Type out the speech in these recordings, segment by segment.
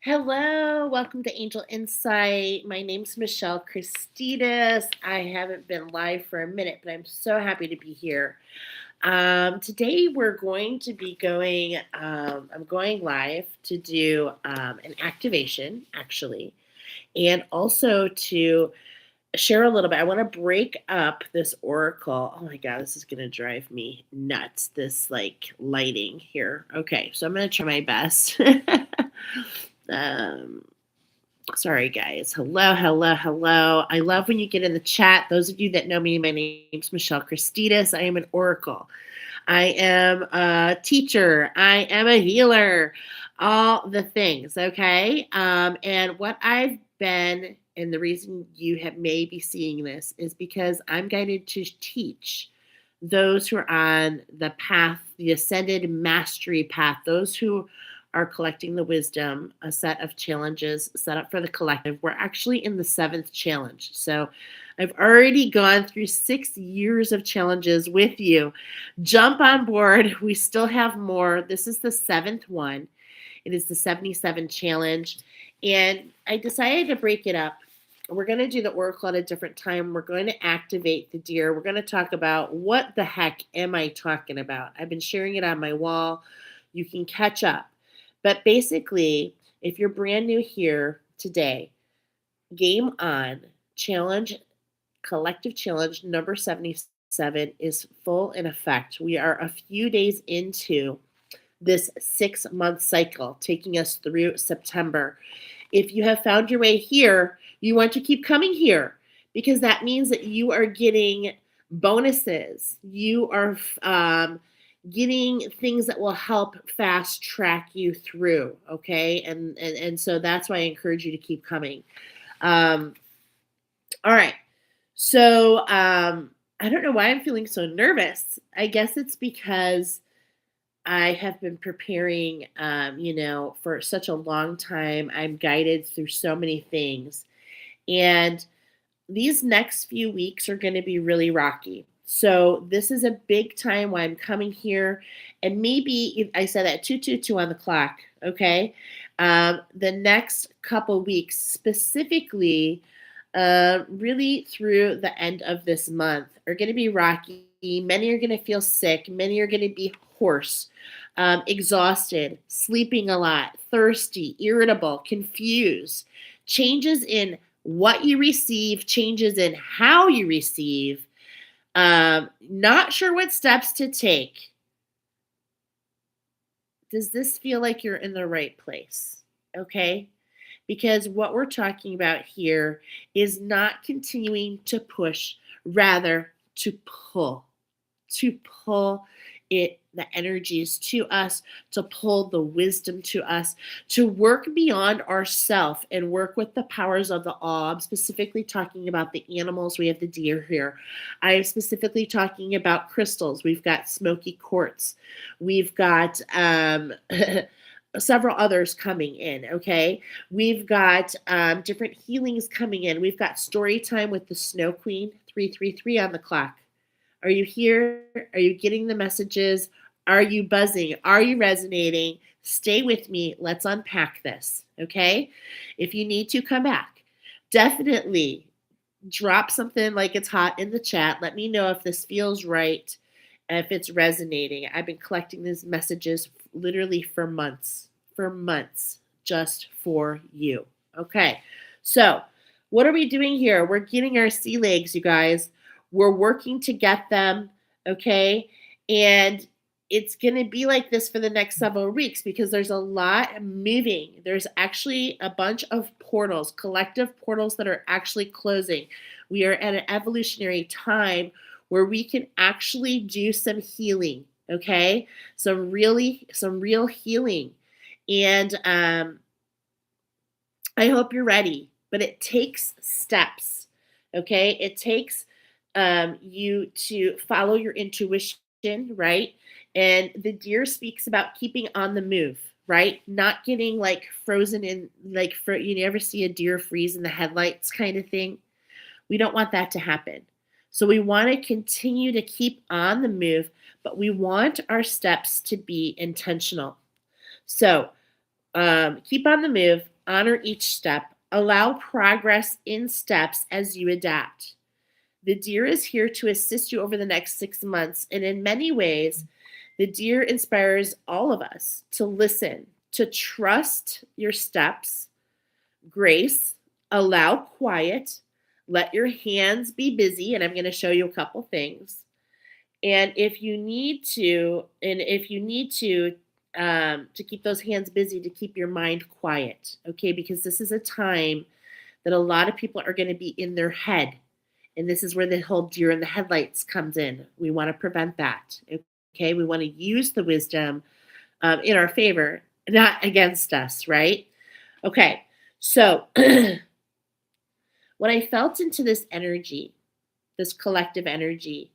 Hello, welcome to Angel Insight. My name's Michelle Christidis. I haven't been live for a minute, but I'm so happy to be here. Today we're going to be I'm going live to do an activation, actually, and also to share a little bit. I want to break up this oracle. Oh my God, this is going to drive me nuts. This like lighting here. Okay, so I'm going to try my best. um, Sorry, guys. Hello, hello, hello. I love when you get in the chat. Those of you that know me, my name's Michelle Christidis. I am an oracle. I am a teacher. I am a healer. All the things, okay? And what I've been, and the reason you have may be seeing this is because I'm guided to teach those who are on the path, the ascended mastery path, those who are collecting the wisdom, a set of challenges set up for the collective. We're actually in the seventh challenge. So I've already gone through 6 years of challenges with you. Jump on board. We still have more. This is the seventh one. It is the 77 challenge. And I decided to break it up. We're going to do the oracle at a different time. We're going to activate the deer. We're going to talk about what the heck am I talking about? I've been sharing it on my wall. You can catch up. But basically, if you're brand new here today, game on, challenge, collective challenge number 77 is full in effect. We are a few days into this 6-month cycle, taking us through September. If you have found your way here, you want to keep coming here because that means that you are getting bonuses. You are getting things that will help fast track you through. Okay, and so that's why I encourage you to keep coming. All right. So I don't know why I'm feeling so nervous. I guess it's because I have been preparing, for such a long time. I'm guided through so many things. And these next few weeks are going to be really rocky. So this is a big time why I'm coming here. And maybe I said that 222 on the clock. Okay. The next couple weeks, specifically, really through the end of this month, are going to be rocky. Many are going to feel sick. Many are going to be hoarse, exhausted, sleeping a lot, thirsty, irritable, confused. Changes in what you receive, changes in how you receive, not sure what steps to take. Does this feel like you're in the right place? Okay. Because what we're talking about here is not continuing to push, rather to pull the energies to us, to pull the wisdom to us, to work beyond ourself and work with the powers of the all. I'm specifically talking about the animals. We have the deer here. I am specifically talking about crystals. We've got smoky quartz. We've got several others coming in. Okay, we've got different healings coming in. We've got story time with the Snow Queen 333 on the clock. Are you here? Are you getting the messages? Are you buzzing? Are you resonating? Stay with me. Let's unpack this. Okay, if you need to come back, definitely drop something like it's hot in the chat. Let me know if this feels right, if it's resonating. I've been collecting these messages literally for months, just for you. Okay, so what are we doing here? We're getting our sea legs, you guys. We're working to get them, okay? And it's going to be like this for the next several weeks because there's a lot moving. There's actually a bunch of portals, collective portals that are actually closing. We are at an evolutionary time where we can actually do some healing, okay? Some real healing. And I hope you're ready, but it takes steps, okay? It takes you to follow your intuition, right? And the deer speaks about keeping on the move, right? Not getting like frozen in, like, you ever see a deer freeze in the headlights kind of thing? We don't want that to happen. So we want to continue to keep on the move, but we want our steps to be intentional. So Keep on the move, honor each step, allow progress in steps as you adapt. The deer is here to assist you over the next 6 months. And in many ways, the deer inspires all of us to listen, to trust your steps, grace, allow quiet, let your hands be busy. And I'm going to show you a couple things. And if you need to keep those hands busy, to keep your mind quiet, okay? Because this is a time that a lot of people are going to be in their head. And this is where the whole deer in the headlights comes in. We want to prevent that, okay? We want to use the wisdom in our favor, not against us, right? Okay, so when I felt into this energy, this collective energy,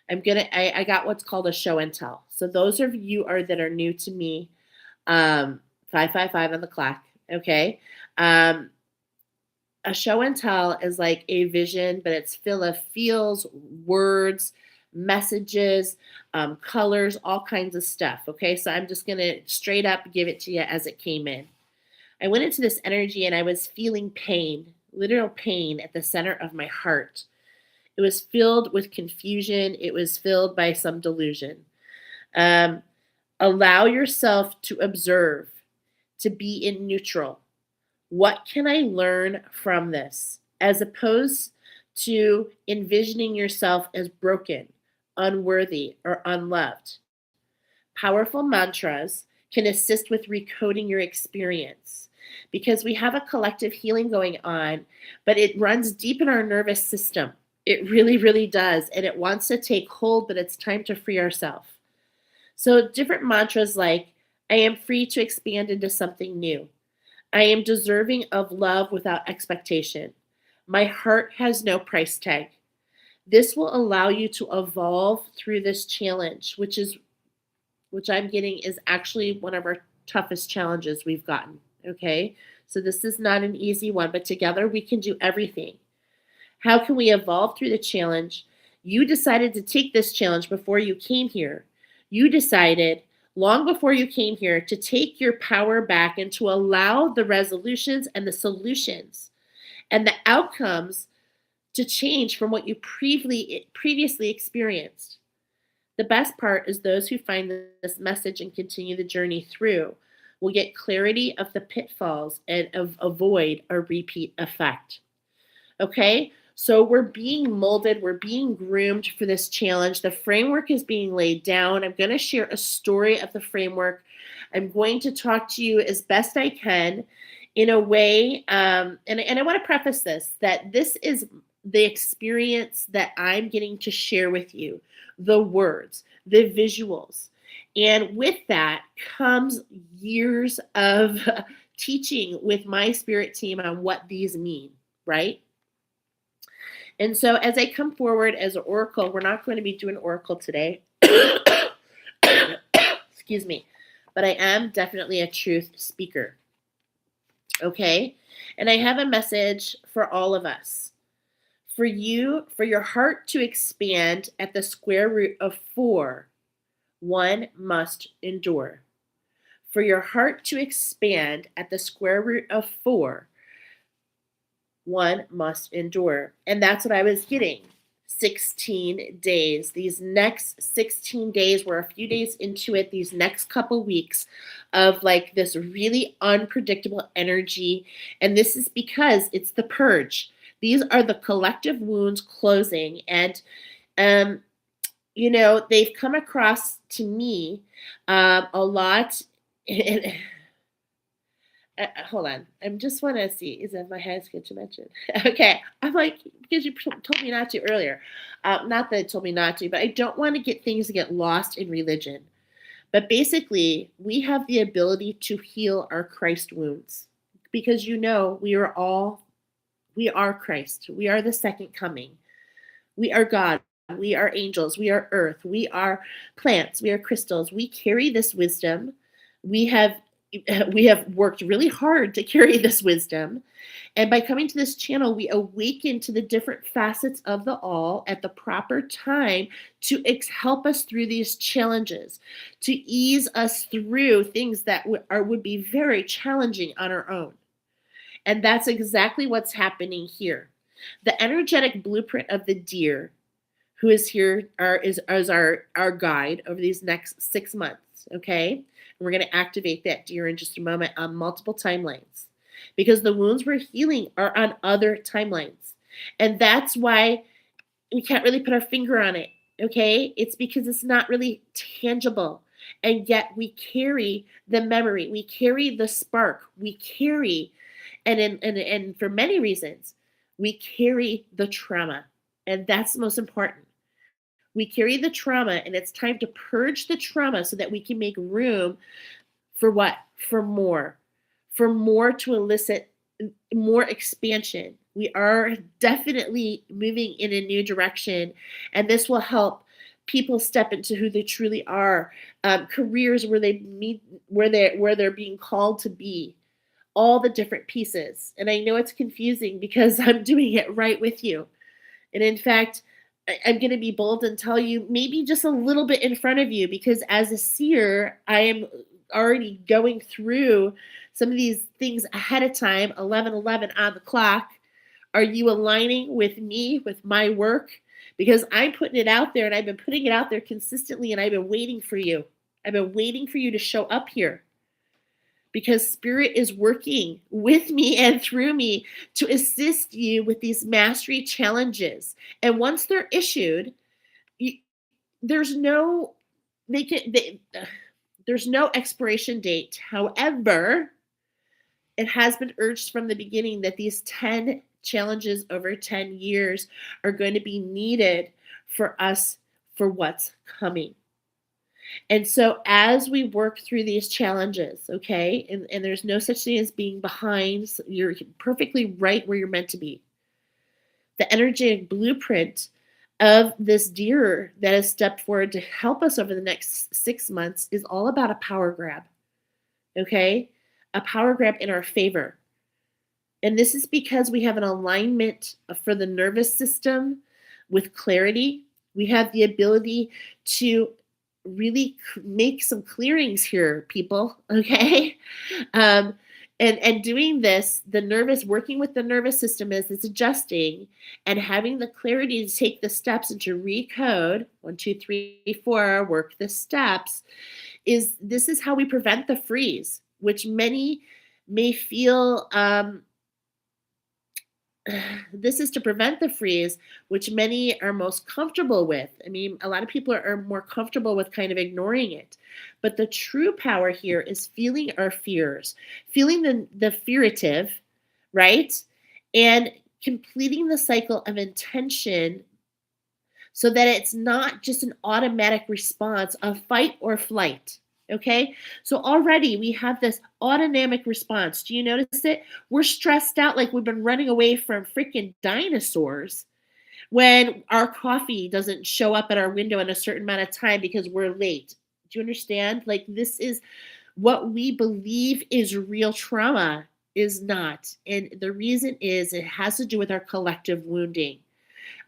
I got what's called a show and tell. So those of you that are new to me, 555 on the clock, okay? A show and tell is like a vision, but it's full of feels, words, messages, colors, all kinds of stuff, okay? So I'm just going to straight up give it to you as it came in. I went into this energy and I was feeling pain, literal pain at the center of my heart. It was filled with confusion. It was filled by some delusion. Um, Allow yourself to observe, to be in neutral. What can I learn from this? As opposed to envisioning yourself as broken, unworthy, or unloved. Powerful mantras can assist with recoding your experience because we have a collective healing going on, but it runs deep in our nervous system. It really, really does. And it wants to take hold, but it's time to free ourselves. So, different mantras like, I am free to expand into something new. I am deserving of love without expectation. My heart has no price tag. This will allow you to evolve through this challenge, which I'm getting is actually one of our toughest challenges we've gotten. Okay. So this is not an easy one, but together we can do everything. How can we evolve through the challenge? You decided to take this challenge before you came here. You decided long before you came here to take your power back and to allow the resolutions and the solutions and the outcomes to change from what you previously experienced. The best part is those who find this message and continue the journey through will get clarity of the pitfalls and avoid a repeat effect. Okay, so we're being molded, we're being groomed for this challenge. The framework is being laid down. I'm going to share a story of the framework. I'm going to talk to you as best I can in a way, and I want to preface this, that this is the experience that I'm getting to share with you, the words, the visuals. And with that comes years of teaching with my spirit team on what these mean, right? And so as I come forward as an oracle, we're not going to be doing oracle today. Excuse me. But I am definitely a truth speaker. Okay? And I have a message for all of us. For you, for your heart to expand at the square root of 4, one must endure. For your heart to expand at the square root of 4, one must endure. And that's what I was getting. 16 days. These next 16 days, we're a few days into it, these next couple weeks of like this really unpredictable energy. And this is because it's the purge. These are the collective wounds closing. And, they've come across to me a lot. Hold on. I just want to see. Is that my highest good to mention? Okay. I'm like, because you told me not to earlier. Not that it told me not to, but I don't want to get things to get lost in religion. But basically, we have the ability to heal our Christ wounds because we are Christ. We are the second coming. We are God. We are angels. We are earth. We are plants. We are crystals. We carry this wisdom. We have we have worked really hard to carry this wisdom. And by coming to this channel, we awaken to the different facets of the all at the proper time to help us through these challenges, to ease us through things that would be very challenging on our own. And that's exactly what's happening here. The energetic blueprint of the deer, who is here, is our guide over these next 6 months. Okay. And we're going to activate that deer in just a moment on multiple timelines because the wounds we're healing are on other timelines. And that's why we can't really put our finger on it. Okay. It's because it's not really tangible. And yet we carry the memory, we carry the spark, we carry, and for many reasons, we carry the trauma. And that's the most important. We carry the trauma, and it's time to purge the trauma so that we can make room for what? For more. For more to elicit more expansion. We are definitely moving in a new direction, and this will help people step into who they truly are. Careers where they meet, where they're being called to be. All the different pieces. And I know it's confusing because I'm doing it right with you. And in fact, I'm going to be bold and tell you maybe just a little bit in front of you because as a seer, I am already going through some of these things ahead of time, 11:11 on the clock. Are you aligning with me, with my work? Because I'm putting it out there and I've been putting it out there consistently and I've been waiting for you. I've been waiting for you to show up here because spirit is working with me and through me to assist you with these mastery challenges. And once they're issued, you, there's no there's no expiration date. However, it has been urged from the beginning that these 10 challenges over 10 years are going to be needed for us for what's coming. And so as we work through these challenges, okay, and there's no such thing as being behind, so you're perfectly right where you're meant to be. The energetic blueprint of this deer that has stepped forward to help us over the next 6 months is all about a power grab, okay? A power grab in our favor. And this is because we have an alignment for the nervous system with clarity. We have the ability to really make some clearings here, people. Okay. And doing this, working with the nervous system as it's adjusting and having the clarity to take the steps and to recode 1, 2, 3, 4, work the steps this is how we prevent the freeze, which many may feel, this is to prevent the freeze, which many are most comfortable with. I mean, a lot of people are more comfortable with kind of ignoring it. But the true power here is feeling our fears, feeling the fearative, right? And completing the cycle of intention so that it's not just an automatic response of fight or flight. Okay, so already we have this autonomic response. Do you notice it? We're stressed out like we've been running away from freaking dinosaurs when our coffee doesn't show up at our window in a certain amount of time because we're late. Do you understand? Like, this is what we believe is real trauma is not. And the reason is it has to do with our collective wounding.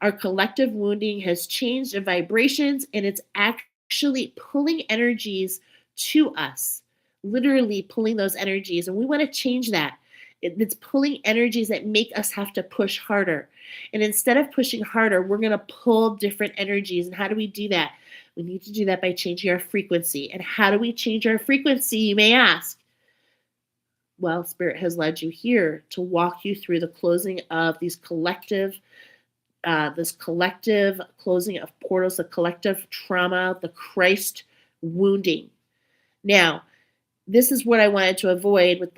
Our collective wounding has changed the vibrations and it's actually pulling energies to us, literally pulling those energies. And we want to change that. It's pulling energies that make us have to push harder. And instead of pushing harder, we're going to pull different energies. And how do we do that? We need to do that by changing our frequency. And how do we change our frequency, you may ask? Well, Spirit has led you here to walk you through the closing of these this collective closing of portals, the collective trauma, the Christ wounding. Now, this is what I wanted to avoid with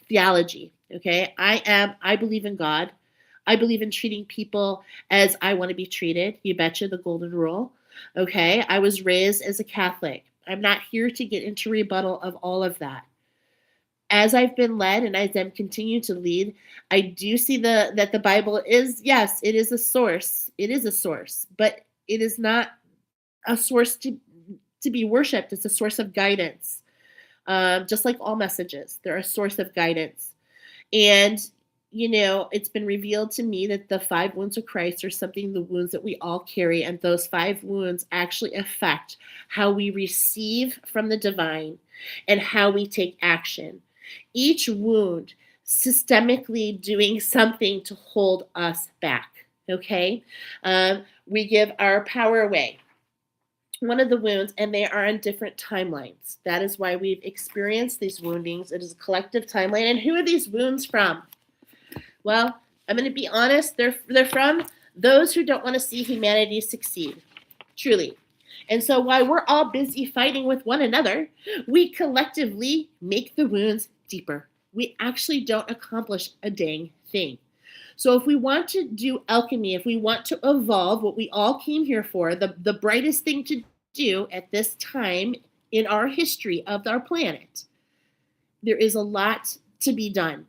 theology. Okay, I believe in God. I believe in treating people as I want to be treated. You betcha, the golden rule. Okay, I was raised as a Catholic. I'm not here to get into rebuttal of all of that. As I've been led and as I'm continuing to lead, I do see that the Bible is, yes, it is a source. It is a source, but it is not a source to be worshipped. It's a source of guidance. just like all messages. They're a source of guidance. And, it's been revealed to me that the 5 wounds of Christ are something, the wounds that we all carry. And those 5 wounds actually affect how we receive from the divine and how we take action. Each wound systemically doing something to hold us back. Okay? We give our power away. One of the wounds, and they are on different timelines. That is why we've experienced these woundings. It is a collective timeline. And who are these wounds from? Well, I'm going to be honest. They're from those who don't want to see humanity succeed, truly. And so while we're all busy fighting with one another, we collectively make the wounds deeper. We actually don't accomplish a dang thing. So if we want to do alchemy, if we want to evolve what we all came here for, the brightest thing to do at this time in our history of our planet, there is a lot to be done.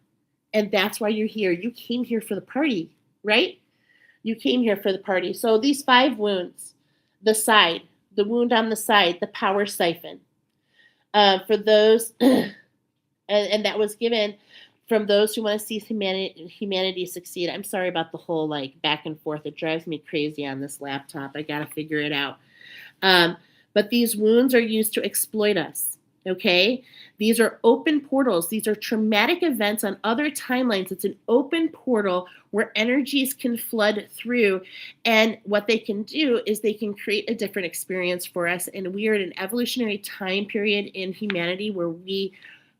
And that's why you're here. You came here for the party, right? You came here for the party. So these 5 wounds, the wound on the side, the power siphon, for those, and that was given from those who want to see humanity succeed. I'm sorry about the whole back and forth. It drives me crazy on this laptop. I got to figure it out. But these wounds are used to exploit us. Okay? These are open portals. These are traumatic events on other timelines. It's an open portal where energies can flood through. And what they can do is they can create a different experience for us. And we are in an evolutionary time period in humanity where we,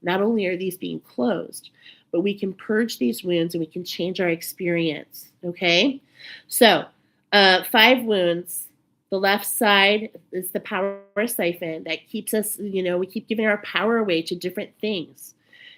not only are these being closed, but we can purge these wounds and we can change our experience. Okay? So, 5 wounds. The left side is the power siphon that keeps us, we keep giving our power away to different things.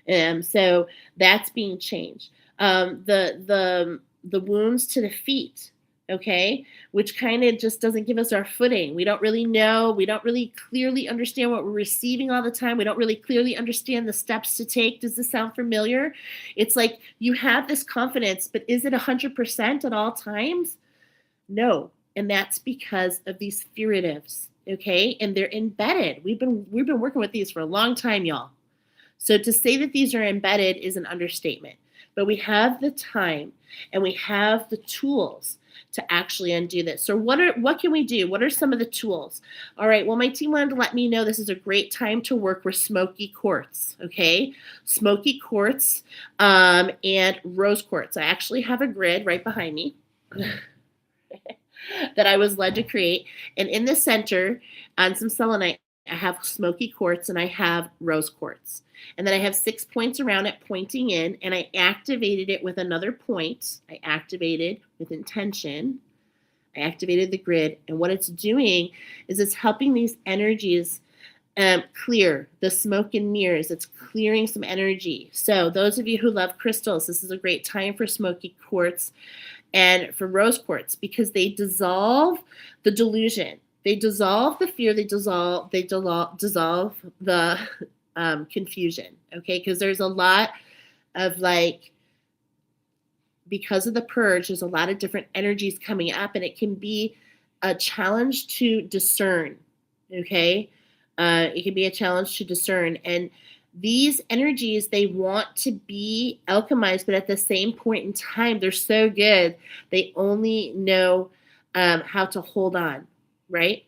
So that's being changed. The wounds to the feet, okay, which kind of just doesn't give us our footing. We don't really know. We don't really clearly understand what we're receiving all the time. We don't really clearly understand the steps to take. Does this sound familiar? It's like you have this confidence, but is it 100% at all times? No. And that's because of these furatives, okay? And they're embedded. We've been working with these for a long time, y'all. So to say that these are embedded is an understatement. But we have the time and we have the tools to actually undo this. So what can we do? What are some of the tools? All right, well, my team wanted to let me know this is a great time to work with smoky quartz, okay? Smoky quartz and rose quartz. I actually have a grid right behind me. That I was led to create. And in the center, on some selenite, I have smoky quartz and I have rose quartz. And then I have 6 points around it pointing in, and I activated it with another point. I activated with intention. I activated the grid. And what it's doing is it's helping these energies clear the smoke and mirrors. It's clearing some energy. So those of you who love crystals, this is a great time for smoky quartz and for rose quartz, because they dissolve the delusion, they dissolve the fear, they dissolve the confusion. Okay, because there's a lot of because of the purge, there's a lot of different energies coming up, and it can be a challenge to discern. Okay, it can be a challenge to discern, and these energies, they want to be alchemized, but at the same point in time, they're so good, they only know how to hold on, right?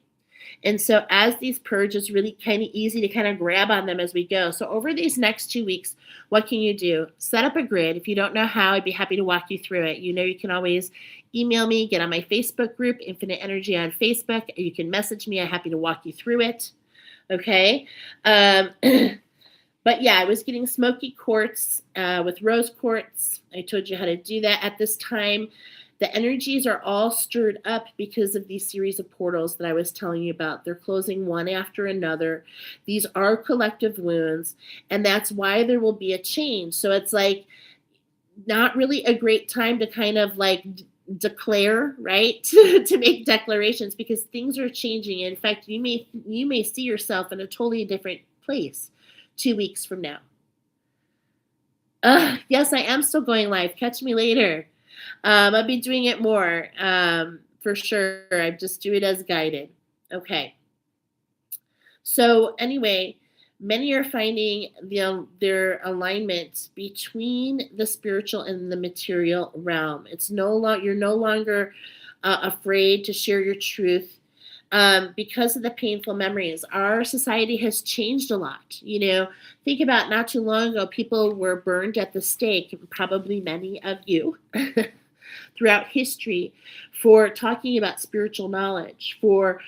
And so as these purge, it's really kind of easy to kind of grab on them as we go. So over these next 2 weeks, what can you do? Set up a grid. If you don't know how, I'd be happy to walk you through it. You can always email me, get on my Facebook group, Infinite Energy on Facebook. You can message me. I'm happy to walk you through it. Okay. But yeah, I was getting smoky quartz with rose quartz. I told you how to do that at this time. The energies are all stirred up because of these series of portals that I was telling you about. They're closing one after another. These are collective wounds, and that's why there will be a change. So it's not really a great time to kind of declare, right? to make declarations, because things are changing. In fact, you may see yourself in a totally different place 2 weeks from now. Yes, I am still going live. Catch me later. I'll be doing it more for sure. I just do it as guided. Okay. So anyway, Many are finding their alignment between the spiritual and the material realm. It's you're no longer afraid to share your truth because of the painful memories. Our society has changed a lot. Think about not too long ago, people were burned at the stake, probably many of you. Throughout history for talking about spiritual knowledge, for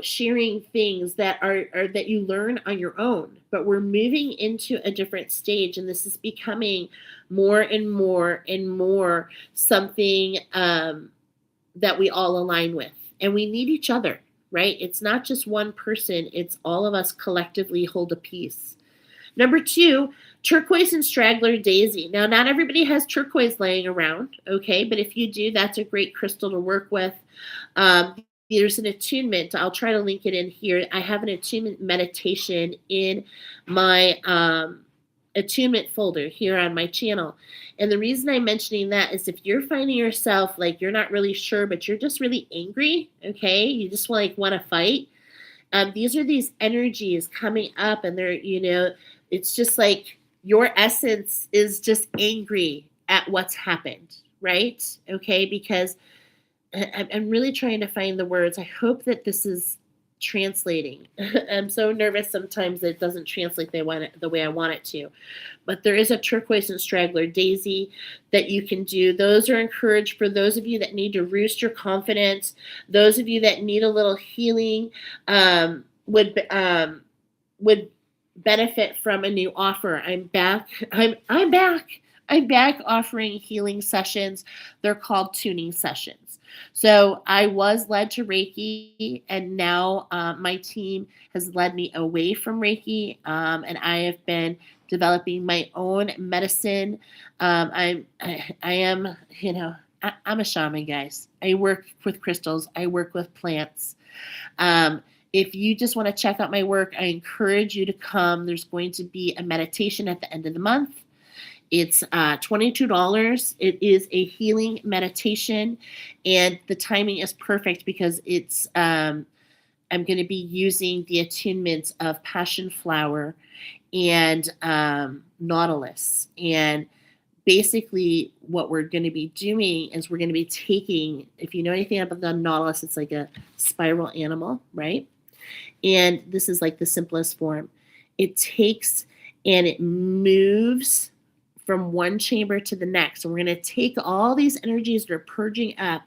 sharing things that are that you learn on your own. But we're moving into a different stage, and this is becoming more and more and more something that we all align with, and we need each other, right? It's not just one person, it's all of us collectively hold a piece. Number 2, turquoise and straggler daisy. Now, not everybody has turquoise laying around, okay? But if you do, that's a great crystal to work with. There's an attunement. I'll try to link it in here. I have an attunement meditation in my attunement folder here on my channel. And the reason I'm mentioning that is if you're finding yourself like you're not really sure, but you're just really angry, okay? You just want to fight. These are these energies coming up, and they're, it's just like your essence is just angry at what's happened, right? Okay, because I'm really trying to find the words. I hope that this is translating. I'm so nervous sometimes that it doesn't translate the way I want it to. But there is a turquoise and straggler daisy that you can do. Those are encouraged for those of you that need to roost your confidence. Those of you that need a little healing would benefit from a new offer. I'm back. I'm back. I'm back offering healing sessions. They're called tuning sessions. So I was led to Reiki, and now my team has led me away from Reiki, and I have been developing my own medicine. I am, I'm a shaman, guys. I work with crystals. I work with plants. If you just want to check out my work, I encourage you to come. There's going to be a meditation at the end of the month. It's $22. It is a healing meditation, and the timing is perfect because it's I'm going to be using the attunements of passion flower and nautilus. And basically what we're going to be doing is we're going to be taking, if you know anything about the nautilus, it's like a spiral animal, right? And this is like the simplest form. It takes and it moves from one chamber to the next. And we're going to take all these energies that are purging up,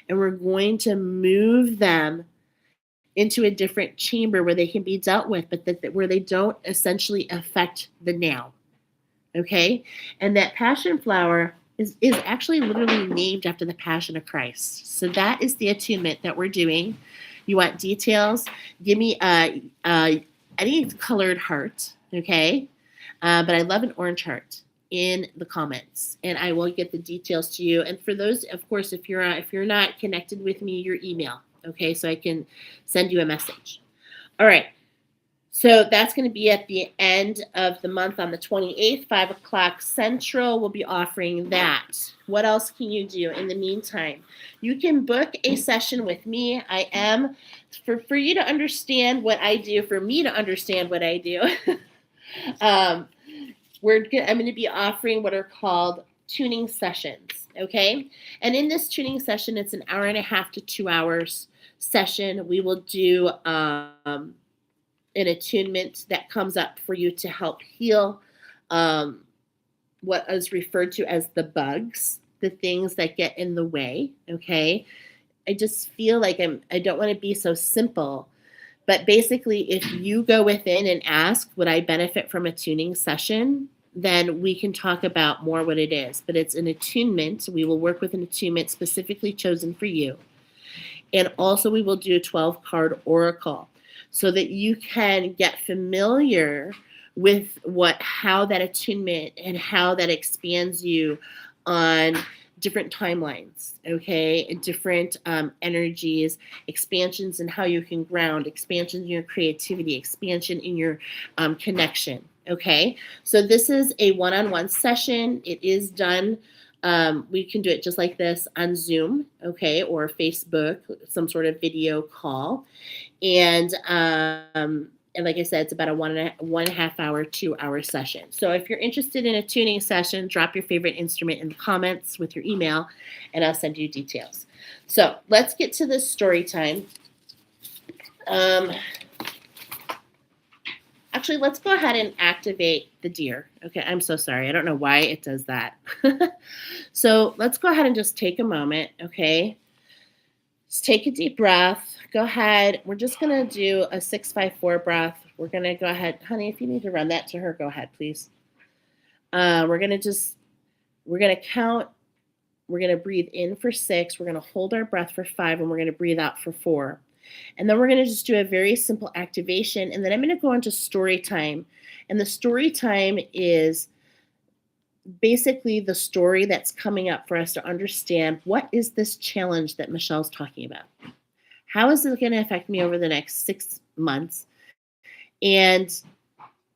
and we're going to move them into a different chamber where they can be dealt with, but where they don't essentially affect the now. Okay? And that passion flower is actually literally named after the Passion of Christ. So that is the attunement that we're doing. You want details? Give me any colored heart, okay? But I love an orange heart in the comments, and I will get the details to you. And for those, of course, if you're not connected with me, your email, okay, so I can send you a message. All right, so that's going to be at the end of the month on the 28th, 5 o'clock Central. We'll be offering that. What else can you do in the meantime? You can book a session with me. I am, for you to understand what I do, for me to understand what I do, I'm going to be offering what are called tuning sessions, okay? And in this tuning session, it's an hour and a half to 2 hours session. We will do an attunement that comes up for you to help heal what is referred to as the bugs, the things that get in the way, okay? I just feel like I don't want to be so simple. But basically, if you go within and ask, would I benefit from a tuning session, then we can talk about more what it is. But it's an attunement. We will work with an attunement specifically chosen for you. And also we will do a 12-card oracle so that you can get familiar with how that attunement and how that expands you on different timelines, okay, and different energies, expansions in how you can ground, expansion in your creativity, expansion in your connection, okay? So this is a one-on-one session. It is done. We can do it just like this on Zoom, okay, or Facebook, some sort of video call. And And like I said, it's about a 1.5 hour, 2 hour session. So if you're interested in a tuning session, drop your favorite instrument in the comments with your email, and I'll send you details. So let's get to this story time. Actually, let's go ahead and activate the deer. Okay, I'm so sorry. I don't know why it does that. So let's go ahead and just take a moment, okay? Just take a deep breath. Go ahead. We're just going to do a 6-5-4 breath. We're going to go ahead. Honey, if you need to run that to her, go ahead, please. We're going to count. We're going to breathe in for 6. We're going to hold our breath for 5, and we're going to breathe out for 4. And then we're going to just do a very simple activation. And then I'm going to go into story time. And the story time is basically the story that's coming up for us to understand what is this challenge that Michelle's talking about. How is it going to affect me over the next 6 months? And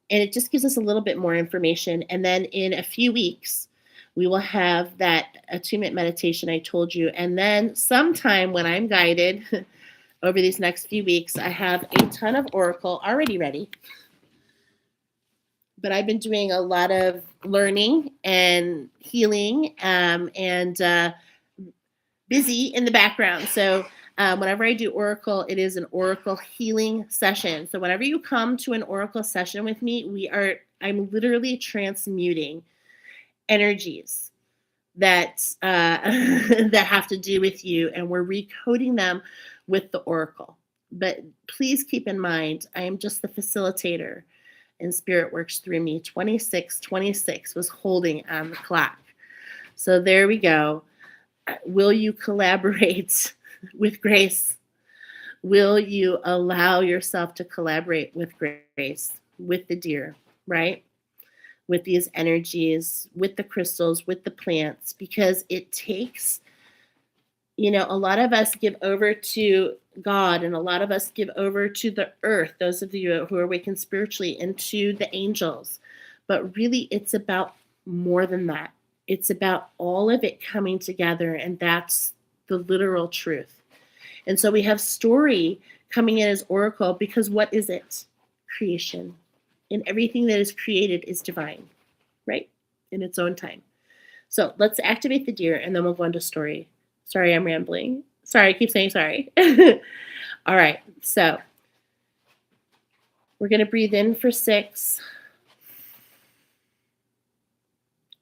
it just gives us a little bit more information. And then in a few weeks, we will have that attunement meditation I told you. And then sometime when I'm guided over these next few weeks, I have a ton of Oracle already ready. But I've been doing a lot of learning and healing and busy in the background. So whenever I do Oracle, it is an Oracle healing session. So whenever you come to an Oracle session with me, I'm literally transmuting energies that that have to do with you, and we're recoding them with the Oracle. But please keep in mind, I am just the facilitator, and Spirit works through me. 2626 was holding on the clock. So there we go. Will you collaborate with grace? Will you allow yourself to collaborate with grace, with the deer, right? With these energies, with the crystals, with the plants, because it takes, a lot of us give over to God, and a lot of us give over to the earth, those of you who are awakened spiritually, and to the angels. But really, it's about more than that. It's about all of it coming together, and that's the literal truth. And so we have story coming in as Oracle, because what is it? Creation. And everything that is created is divine, right? In its own time. So let's activate the deer, and then we'll go into story. Sorry, I'm rambling. Sorry, I keep saying sorry. All right, so we're going to breathe in for 6.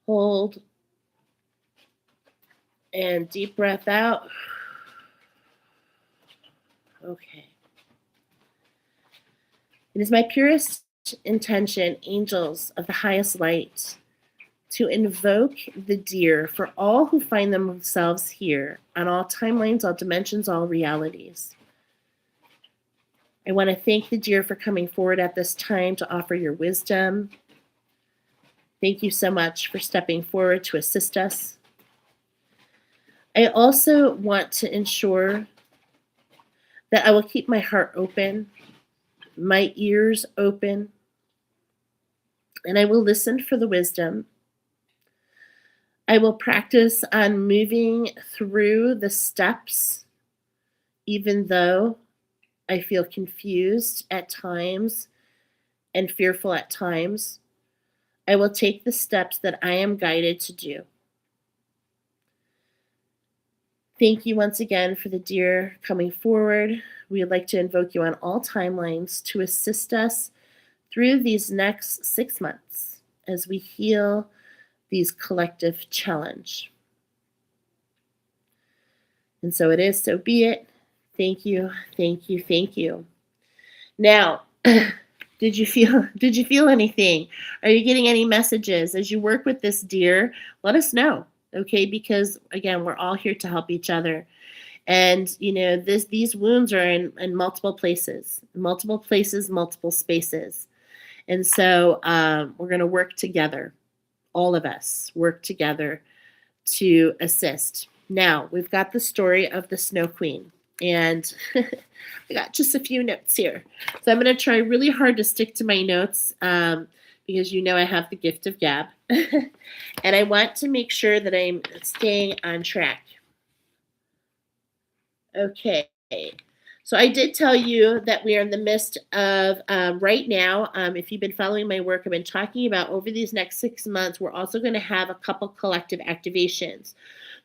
Hold. And deep breath out. Okay. It is my purest intention, angels of the highest light, to invoke the deer for all who find themselves here on all timelines, all dimensions, all realities. I want to thank the deer for coming forward at this time to offer your wisdom. Thank you so much for stepping forward to assist us. I also want to ensure that I will keep my heart open, my ears open, and I will listen for the wisdom. I will practice on moving through the steps, even though I feel confused at times and fearful at times. I will take the steps that I am guided to do. Thank you once again for the deer coming forward. We would like to invoke you on all timelines to assist us through these next 6 months as we heal these collective challenge. And so it is, so be it. Thank you, thank you, thank you. Now, did you feel anything? Are you getting any messages as you work with this deer? Let us know, okay? Because again, we're all here to help each other. And these wounds are in multiple places, multiple spaces. And so we're going to work together. All of us work together to assist. Now, we've got the story of the Snow Queen, and I got just a few notes here. So I'm going to try really hard to stick to my notes because I have the gift of gab, and I want to make sure that I'm staying on track. Okay, So I did tell you that we are in the midst of right now. If you've been following my work, I've been talking about over these next 6 months, we're also going to have a couple collective activations,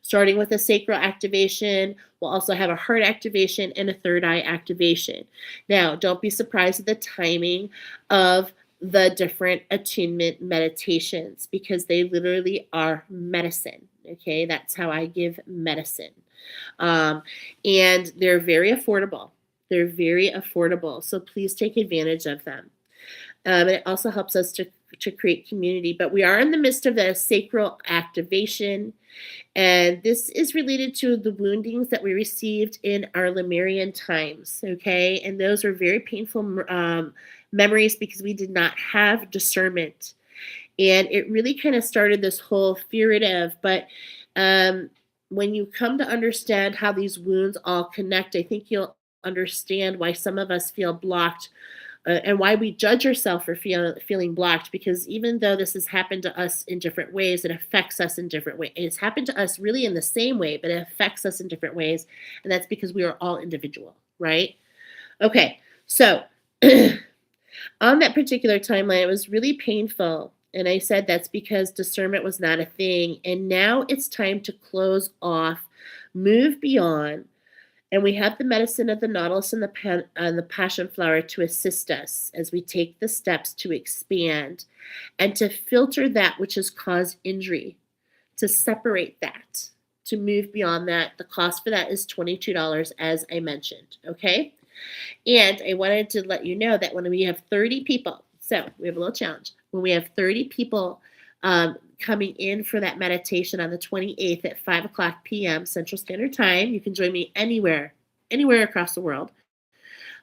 starting with a sacral activation. We'll also have a heart activation and a third eye activation. Now, don't be surprised at the timing of the different attunement meditations because they literally are medicine. Okay, that's how I give medicine. Um, and they're very affordable. They're very affordable. So please take advantage of them. It also helps us to create community. But we are in the midst of a sacral activation. And this is related to the woundings that we received in our Lemurian times. Okay. And those are very painful memories because we did not have discernment. And it really kind of started this whole figurative, but when you come to understand how these wounds all connect, I think you'll understand why some of us feel blocked and why we judge ourselves for feeling blocked. Because even though this has happened to us in different ways, it affects us in different ways. It's happened to us really in the same way, but it affects us in different ways. And that's because we are all individual, right? Okay, so on that particular timeline, it was really painful. And I said that's because discernment was not a thing. And now it's time to close off, move beyond. And we have the medicine of the nautilus and the passion flower to assist us as we take the steps to expand and to filter that which has caused injury, to separate that, to move beyond that. The cost for that is $22, as I mentioned. Okay. And I wanted to let you know that when we have 30 people, so we have a little challenge. When we have 30 people coming in for that meditation on the 28th at 5 o'clock p.m. Central Standard Time, you can join me anywhere across the world.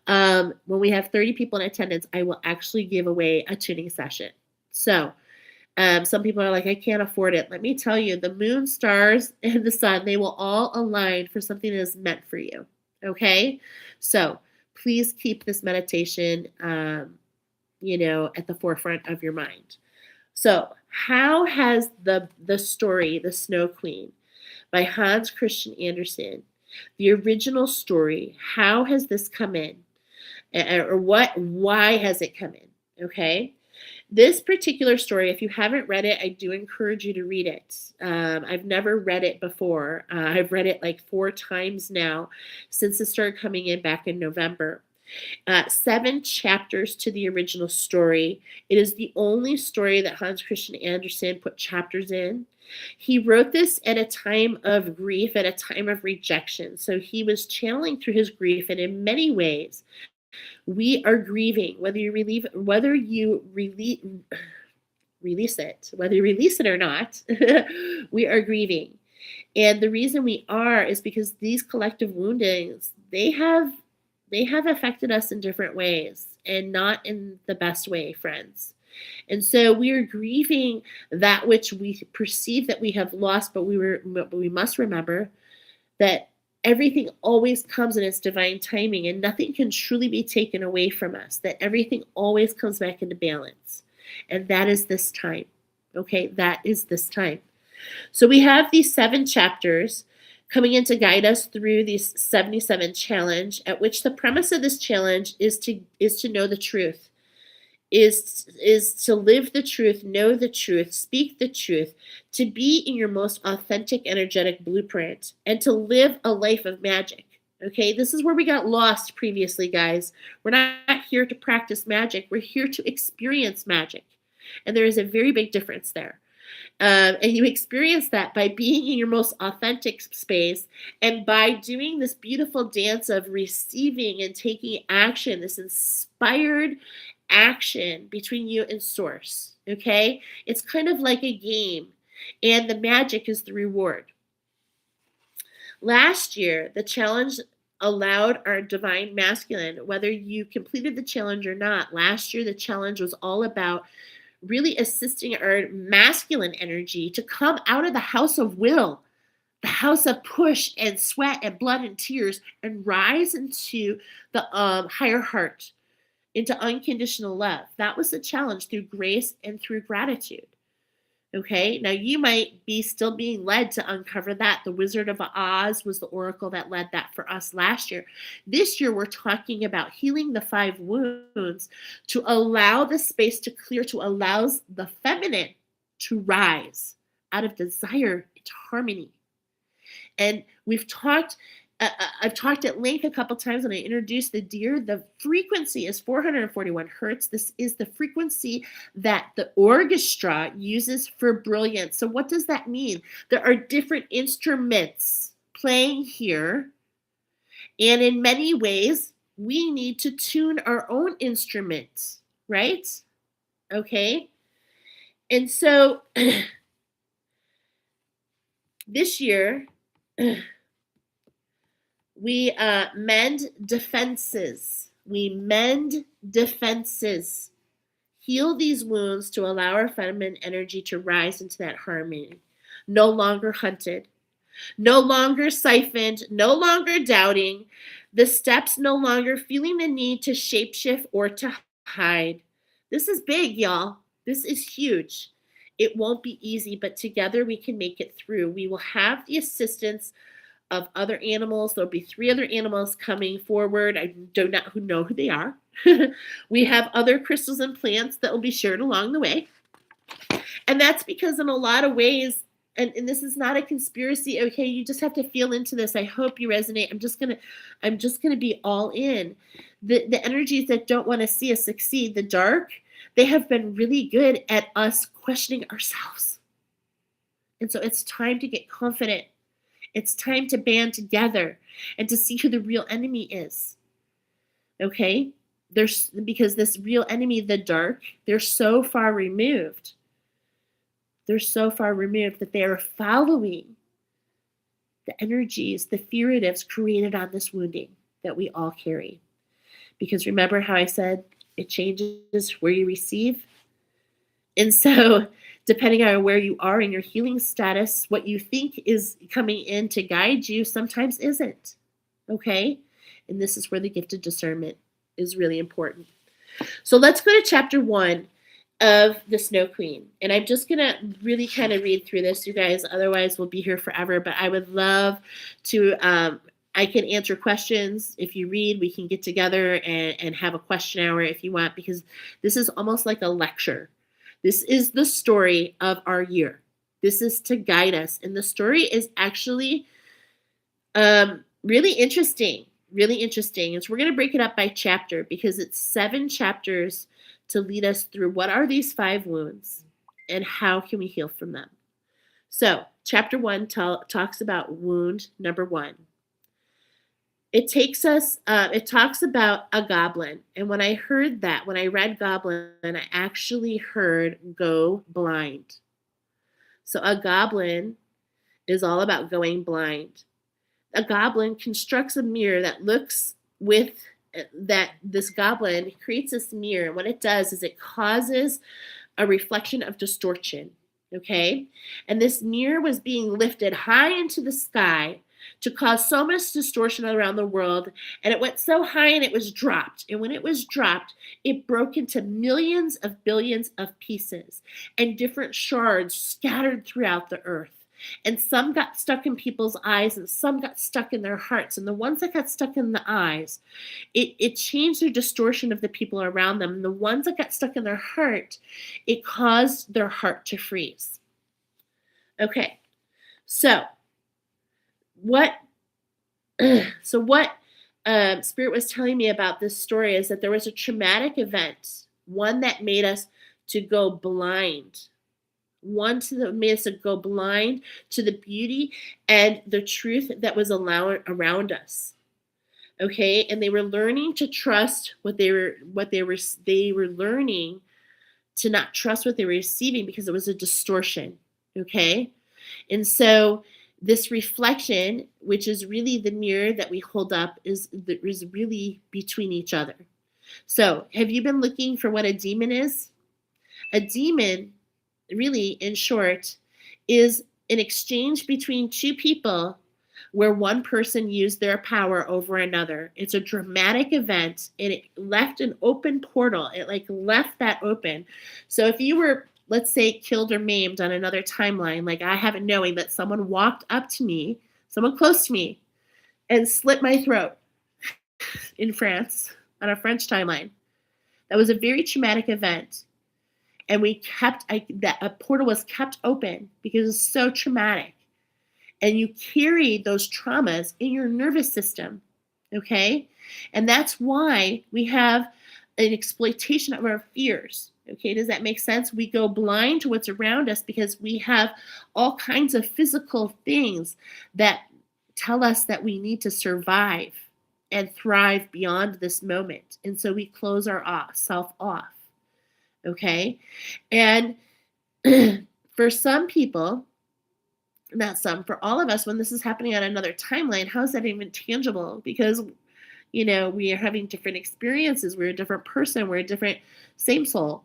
When we have 30 people in attendance, I will actually give away a tuning session. So some people are like, I can't afford it. Let me tell you, the moon, stars, and the sun, they will all align for something that is meant for you. Okay? So please keep this meditation, at the forefront of your mind. So how has the story, The Snow Queen by Hans Christian Andersen, the original story, how has this come in? Or why has it come in? Okay? This particular story, if you haven't read it, I do encourage you to read it. I've never read it before. I've read it like 4 times now since it started coming in back in November. 7 chapters to the original story. It is the only story that Hans Christian Andersen put chapters in. He wrote this at a time of grief, at a time of rejection. So he was channeling through his grief, and in many ways, we are grieving, whether you release it or not. We are grieving. And the reason we are is because these collective woundings, they have affected us in different ways, and not in the best way, friends. And so we are grieving that which we perceive that we have lost, but we must remember that everything always comes in its divine timing, and nothing can truly be taken away from us, that everything always comes back into balance. And that is this time. Okay, that is this time. So we have these 7 chapters coming in to guide us through these 77 challenge, at which the premise of this challenge is to know the truth, is to live the truth, know the truth, speak the truth, to be in your most authentic energetic blueprint, and to live a life of magic. Okay, this is where we got lost previously, guys. We're not here to practice magic. We're here to experience magic. And there is a very big difference there. And you experience that by being in your most authentic space and by doing this beautiful dance of receiving and taking action, this inspired action between you and source. Okay? It's kind of like a game, and the magic is the reward. Last year, the challenge allowed our divine masculine, whether you completed the challenge or not, last year the challenge was all about really assisting our masculine energy to come out of the house of will, the house of push and sweat and blood and tears, and rise into the higher heart, into unconditional love. That was the challenge, through grace and through gratitude. Okay, now you might be still being led to uncover that. The Wizard of Oz was the oracle that led that for us last year. This year, we're talking about healing the 5 wounds to allow the space to clear, to allow the feminine to rise out of desire into harmony. And I've talked at length a couple times when I introduced the deer. The frequency is 441 hertz. This is the frequency that the orchestra uses for brilliance. So what does that mean? There are different instruments playing here. And in many ways, we need to tune our own instruments, right? Okay. And so this year, we mend defenses. We mend defenses. Heal these wounds to allow our feminine energy to rise into that harmony. No longer hunted. No longer siphoned. No longer doubting. The steps no longer feeling the need to shapeshift or to hide. This is big, y'all. This is huge. It won't be easy, but together we can make it through. We will have the assistance of other animals. There'll be 3 other animals coming forward. I do not know who they are. We have other crystals and plants that will be shared along the way. And that's because in a lot of ways, and this is not a conspiracy, okay, you just have to feel into this. I hope you resonate. I'm just gonna be all in. The energies that don't want to see us succeed, the dark, they have been really good at us questioning ourselves. And so it's time to get confident. It's time to band together and to see who the real enemy is. Okay? Because this real enemy, the dark, they're so far removed. They're so far removed that they are following the energies, the furatives created on this wounding that we all carry. Because remember how I said it changes where you receive? And so depending on where you are in your healing status, what you think is coming in to guide you sometimes isn't. Okay? And this is where the gift of discernment is really important. So let's go to chapter 1 of the Snow Queen. And I'm just going to really kind of read through this, you guys. Otherwise, we'll be here forever. But I would love to, I can answer questions. If you read, we can get together and have a question hour if you want, because this is almost like a lecture. This is the story of our year. This is to guide us. And the story is actually really interesting. Really interesting. And so we're going to break it up by chapter because it's 7 chapters to lead us through what are these 5 wounds and how can we heal from them. So chapter 1 talks about wound number 1. It talks about a goblin. And when I heard that, when I read goblin, I actually heard go blind. So a goblin is all about going blind. A goblin constructs a mirror that looks with that this goblin creates this mirror. And what it does is it causes a reflection of distortion. Okay. And this mirror was being lifted high into the sky to cause so much distortion around the world. And it went so high and it was dropped. And when it was dropped, it broke into millions of billions of pieces and different shards scattered throughout the earth. And some got stuck in people's eyes and some got stuck in their hearts. And the ones that got stuck in the eyes, it changed their distortion of the people around them. And the ones that got stuck in their heart, it caused their heart to freeze. Okay, so what Spirit was telling me about this story is that there was a traumatic event, one that made us to go blind. Made us to go blind to the beauty and the truth that was around us. Okay, and they were learning to trust what they were learning to not trust what they were receiving because it was a distortion. Okay, and so this reflection, which is really the mirror that we hold up, is really between each other. So, have you been looking for what a demon is? A demon, really, in short, is an exchange between 2 people where one person used their power over another. It's a dramatic event, and it left an open portal. It left that open. So if you were let's say, killed or maimed on another timeline. Like I have it knowing that someone walked up to me, someone close to me, and slit my throat in France on a French timeline. That was a very traumatic event. And that a portal was kept open because it's so traumatic. And you carry those traumas in your nervous system. Okay. And that's why we have an exploitation of our fears. Okay. Does that make sense? We go blind to what's around us because we have all kinds of physical things that tell us that we need to survive and thrive beyond this moment. And so we close our self off. Okay. And for some people, not some, for all of us, when this is happening on another timeline, how is that even tangible? Because, we are having different experiences. We're a different person. We're a different, same soul,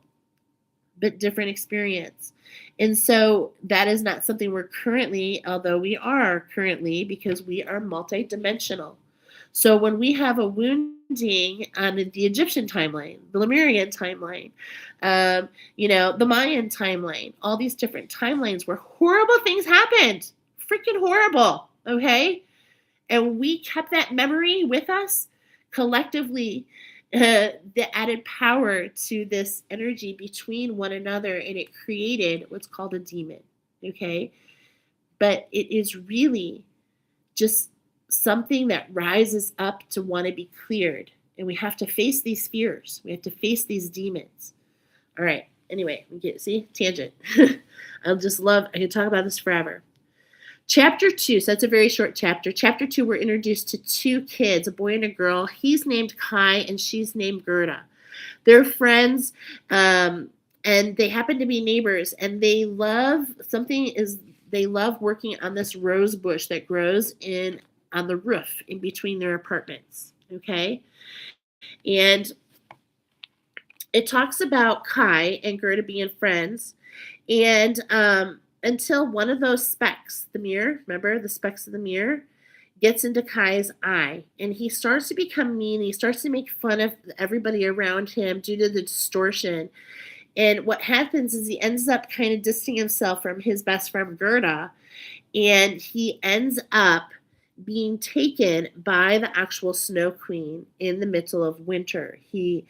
but different experience. And so that is not something we're currently, although we are currently, because we are multidimensional. So when we have a wounding on the Egyptian timeline, the Lemurian timeline, the Mayan timeline, all these different timelines where horrible things happened, freaking horrible, okay? And we kept that memory with us collectively, the added power to this energy between one another, and it created what's called a demon, okay? But it is really just something that rises up to want to be cleared. And we have to face these fears. We have to face these demons. All right. Anyway, see, tangent. I can talk about this forever. Chapter 2, so that's a very short chapter. Chapter 2, we're introduced to two kids, a boy and a girl. He's named Kai and she's named Gerda. They're friends, and they happen to be neighbors, and they love working on this rose bush that grows on the roof in between their apartments, okay? And it talks about Kai and Gerda being friends, and until one of those specks, the mirror, remember the specks of the mirror, gets into Kai's eye, and he starts to become mean. He starts to make fun of everybody around him due to the distortion. And what happens is he ends up kind of distancing himself from his best friend Gerda, and he ends up being taken by the actual Snow Queen in the middle of winter. He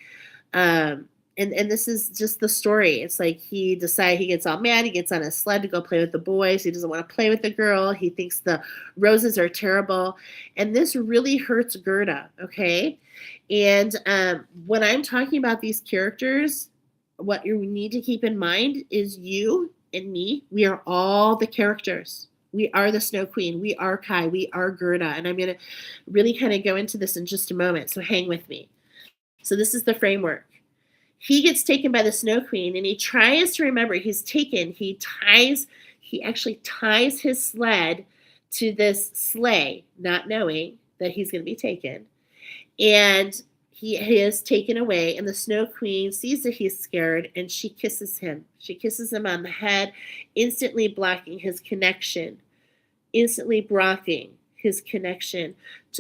and this is just the story. It's like he gets all mad, he gets on a sled to go play with the boys. He doesn't want to play with the girl. He thinks the roses are terrible. And this really hurts Gerda, okay? And when I'm talking about these characters, what you need to keep in mind is you and me, we are all the characters. We are the Snow Queen. We are Kai. We are Gerda. And I'm going to really kind of go into this in just a moment. So hang with me. So this is the framework. He gets taken by the Snow Queen, and he tries to remember he's taken. He actually ties his sled to this sleigh, not knowing that he's going to be taken. And he is taken away, and the Snow Queen sees that he's scared, and she kisses him. She kisses him on the head, instantly blocking his connection to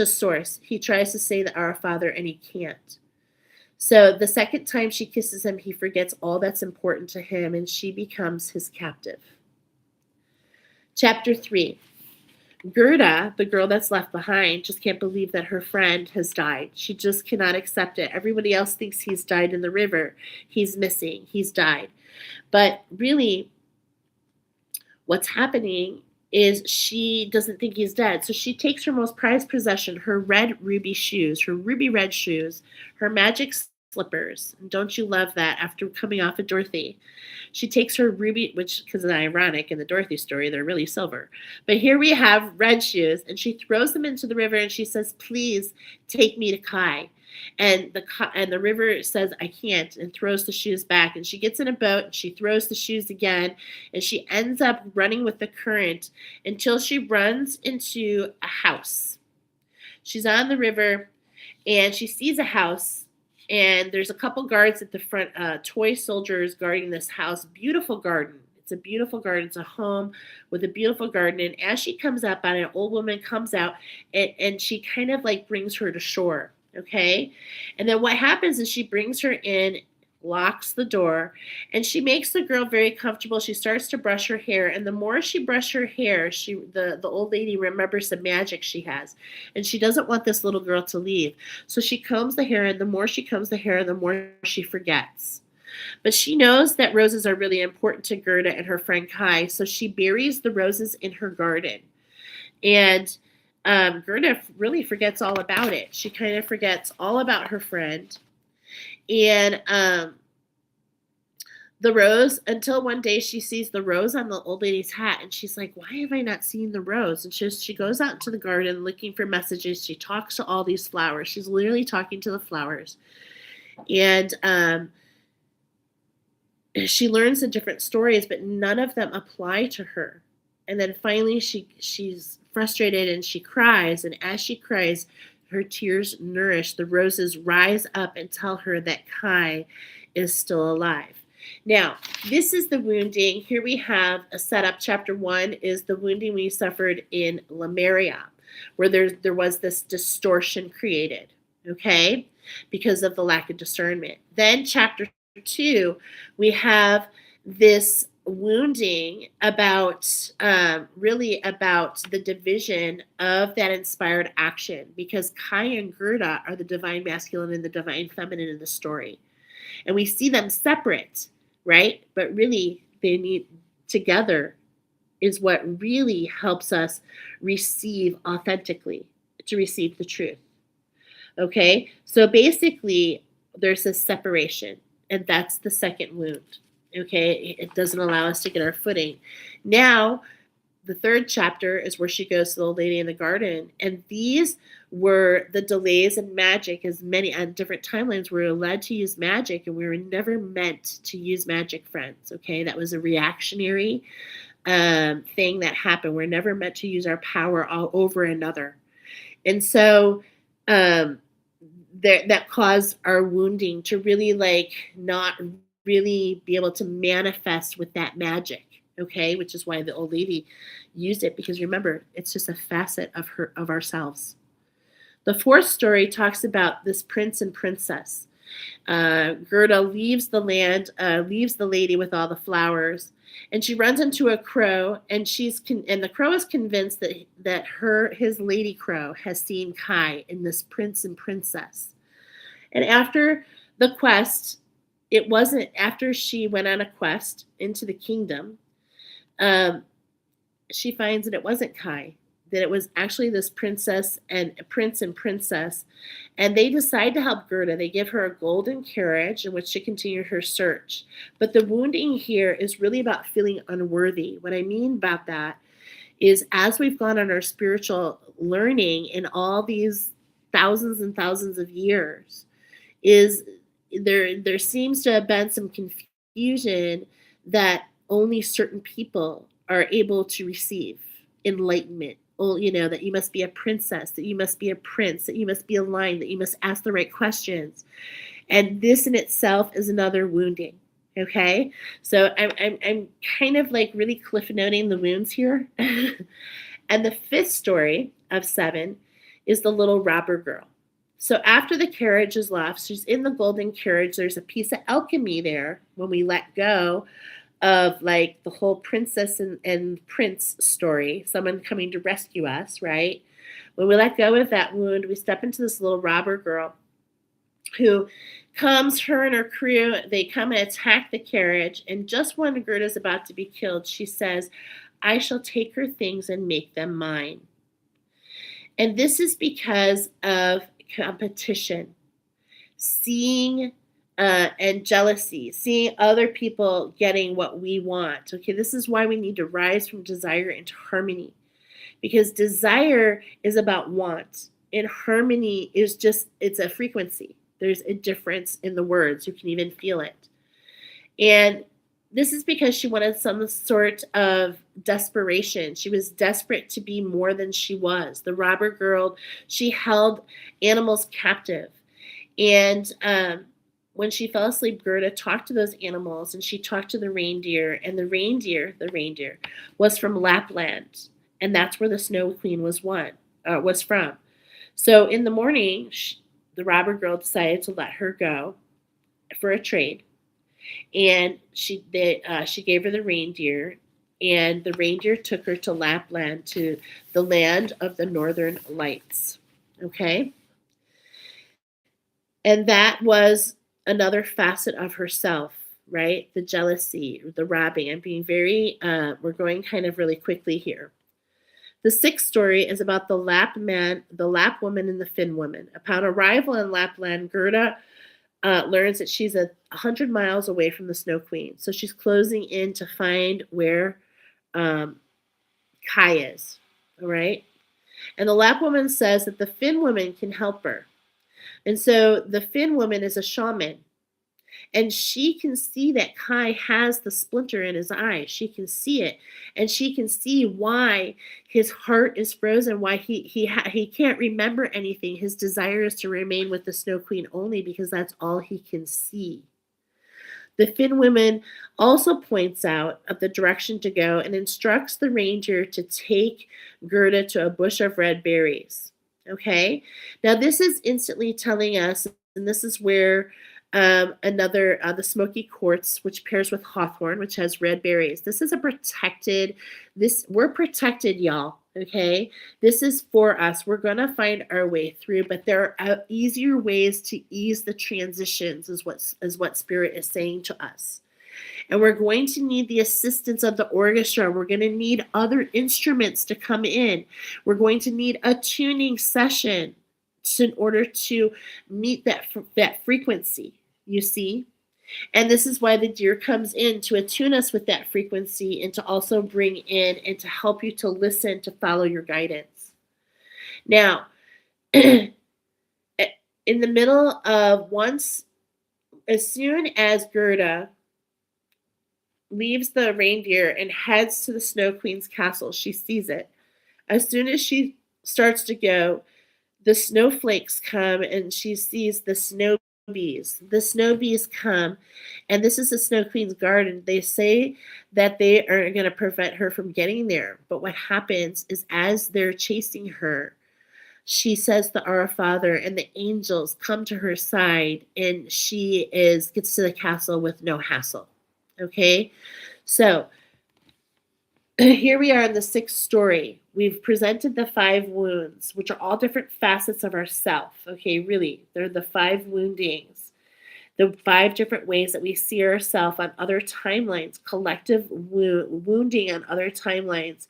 Source. He tries to say the Our Father, and he can't. So the second time she kisses him, he forgets all that's important to him, and she becomes his captive. Chapter 3. Gerda, the girl that's left behind, just can't believe that her friend has died. She just cannot accept it. Everybody else thinks he's died in the river. He's missing. He's died. But really, what's happening is she doesn't think he's dead. So she takes her most prized possession, her ruby red shoes, her magic slippers. And don't you love that after coming off of Dorothy? She takes her ruby, which, because it's ironic in the Dorothy story, they're really silver. But here we have red shoes, and she throws them into the river, and she says, please take me to Kai. And the river says, I can't, and throws the shoes back. And she gets in a boat, and she throws the shoes again, and she ends up running with the current until she runs into a house. She's on the river, and she sees a house, and there's a couple guards at the front, toy soldiers guarding this house. Beautiful garden. It's a beautiful garden. It's a home with a beautiful garden. And as she comes up, an old woman comes out, and she kind of like brings her to shore. Okay. And then what happens is she brings her in locks the door, and she makes the girl very comfortable. She starts to brush her hair, and the more she brushes her hair, the old lady remembers the magic she has, and she doesn't want this little girl to leave. So she combs the hair, and the more she combs the hair, the more she forgets. But she knows that roses are really important to Gerda and her friend Kai, so she buries the roses in her garden. And Gerda really forgets all about it. She kind of forgets all about her friend. And the rose, until one day she sees the rose on the old lady's hat, and she's like, why have I not seen the rose? And she goes out into the garden looking for messages. She talks to all these flowers. She's literally talking to the flowers. And she learns the different stories, but none of them apply to her. And then finally she's frustrated and she cries. And as she cries, her tears nourish. The roses rise up and tell her that Kai is still alive. Now, this is the wounding. Here we have a setup. Chapter 1 is the wounding we suffered in Lemuria, where there was this distortion created, okay, because of the lack of discernment. Then chapter 2, we have this wounding about really about the division of that inspired action, because Kai and Gerda are the divine masculine and the divine feminine in the story. And we see them separate, right? But really, they need together is what really helps us receive authentically, to receive the truth. Okay? So basically, there's this separation, and that's the second wound. Okay? It doesn't allow us to get our footing. Now, the third chapter is where she goes to the old lady in the garden, and these were the delays in magic, as many on different timelines we were led to use magic, and we were never meant to use magic, friends. Okay, that was a reactionary thing that happened. We're never meant to use our power all over another, and so that caused our wounding to really not really be able to manifest with that magic. Okay, which is why the old lady used it, because remember, it's just a facet of ourselves. The fourth story talks about this prince and princess. Gerda leaves the land, leaves the lady with all the flowers, and she runs into a crow, and the crow is convinced that his lady crow has seen Kai in this prince and princess. And after the quest, it wasn't after she went on a quest into the kingdom. She finds that it wasn't Kai, that it was actually this prince and princess, and they decide to help Gerda. They give her a golden carriage in which to continue her search. But the wounding here is really about feeling unworthy. What I mean about that is, as we've gone on our spiritual learning in all these thousands and thousands of years, is there seems to have been some confusion that only certain people are able to receive enlightenment. That you must be a princess, that you must be a prince, that you must be aligned, that you must ask the right questions. And this in itself is another wounding. Okay? So I'm kind of really cliff noting the wounds here. And the fifth story of 7 is the little robber girl. So after the carriage is left, she's in the golden carriage. There's a piece of alchemy there when we let go of the whole princess and prince story, someone coming to rescue us, right? When we let go of that wound, we step into this little robber girl who comes, her and her crew, they come and attack the carriage. And just when Gerda's about to be killed, she says, I shall take her things and make them mine. And this is because of competition, seeing and jealousy, seeing other people getting what we want. Okay, this is why we need to rise from desire into harmony, because desire is about want, and harmony is it's a frequency. There's a difference in the words. You can even feel it. And this is because she wanted some sort of desperation. She was desperate to be more than she was. The robber girl, she held animals captive. And when she fell asleep, Gerda talked to those animals, and she talked to the reindeer, and the reindeer was from Lapland, and that's where the Snow Queen was from. So in the morning, the robber girl decided to let her go for a trade, And she gave her the reindeer, and the reindeer took her to Lapland, to the land of the northern lights. Okay? And that was another facet of herself, right? The jealousy, the robbing. I'm being very, we're going kind of really quickly here. The sixth story is about the Lap man, the Lap woman, and the Finn woman. Upon arrival in Lapland, Gerda learns that she's 100 miles away from the Snow Queen. So she's closing in to find where um, Kai is. All right. And the Lap woman says that the Finn woman can help her. And so the Finn woman is a shaman. And she can see that Kai has the splinter in his eye. She can see it. And she can see why his heart is frozen, why he can't remember anything. His desire is to remain with the Snow Queen only because that's all he can see. The Finn woman also points out of the direction to go and instructs the ranger to take Gerda to a bush of red berries. Okay? Now, this is instantly telling us, and this is where another, the smoky quartz, which pairs with hawthorn, which has red berries. This is a protected, we're protected, y'all. Okay, this is for us. We're gonna find our way through, but there are easier ways to ease the transitions, is what Spirit is saying to us. And we're going to need the assistance of the orchestra. We're going to need other instruments to come in. We're going to need a tuning session in order to meet that frequency. You see? And this is why the deer comes in, to attune us with that frequency and to also bring in and to help you to listen, to follow your guidance. Now, in the middle of as soon as Gerda leaves the reindeer and heads to the Snow Queen's castle, she sees it. As soon as she starts to go, the snowflakes come and she sees the snow bees. The snow bees come, and this is the Snow Queen's garden. They say that they are going to prevent her from getting there. But what happens is, as they're chasing her, she says the Our Father, and the angels come to her side, and she gets to the castle with no hassle. Okay? So here we are in the sixth story. We've presented the 5 wounds, which are all different facets of ourself. Okay, really, they're the 5 woundings, the 5 different ways that we see ourselves on other timelines, collective wounding on other timelines.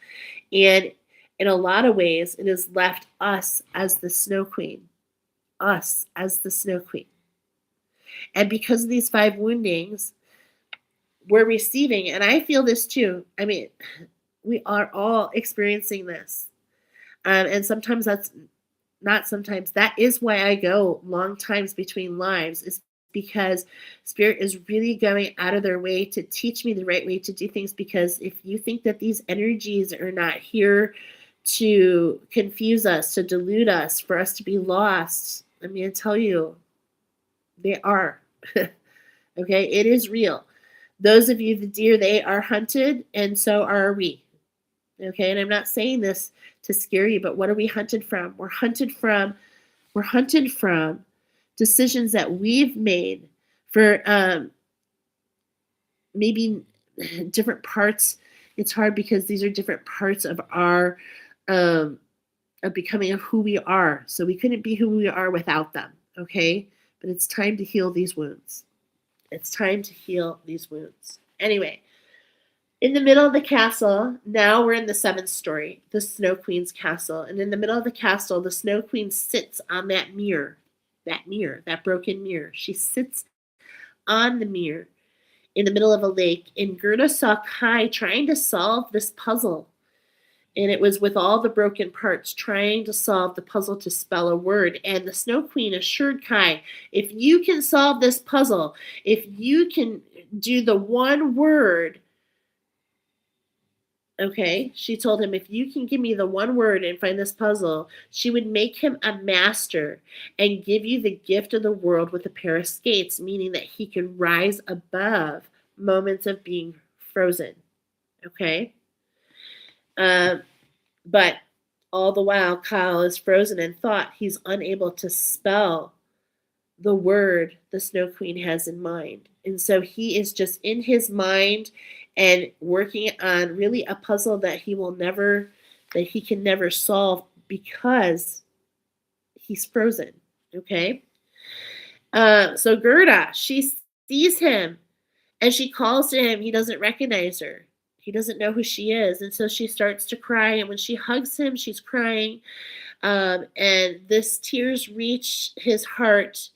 And in a lot of ways, it has left us as the Snow Queen. Us as the Snow Queen. And because of these 5 woundings, we're receiving, and I feel this too. I mean, we are all experiencing this. And sometimes that is why I go long times between lives, is because Spirit is really going out of their way to teach me the right way to do things. Because if you think that these energies are not here to confuse us, to delude us, for us to be lost, I'm going to tell you, they are. Okay, it is real. Those of you, the deer, they are hunted, and so are we. Okay, and I'm not saying this to scare you, but what are we hunted from? We're hunted from decisions that we've made for maybe different parts. It's hard because these are different parts of our of becoming of who we are. So we couldn't be who we are without them. Okay, but it's time to heal these wounds. It's time to heal these wounds. Anyway, in the middle of the castle, now we're in the 7th story, the Snow Queen's castle. And in the middle of the castle, the Snow Queen sits on that mirror, that broken mirror. She sits on the mirror in the middle of a lake. And Gerda saw Kai trying to solve this puzzle. And it was with all the broken parts, trying to solve the puzzle to spell a word. And the Snow Queen assured Kai, if you can solve this puzzle, if you can do the one word, okay, she told him, if you can give me the one word and find this puzzle, she would make him a master and give you the gift of the world with a pair of skates, meaning that he could rise above moments of being frozen. Okay? But all the while, Kyle is frozen in thought. He's unable to spell the word the Snow Queen has in mind. And so he is just in his mind and working on really a puzzle that he can never solve because he's frozen. Okay. So Gerda, she sees him and she calls to him. He doesn't recognize her. He doesn't know who she is. And so she starts to cry. And when she hugs him, she's crying. And this tears reach his heart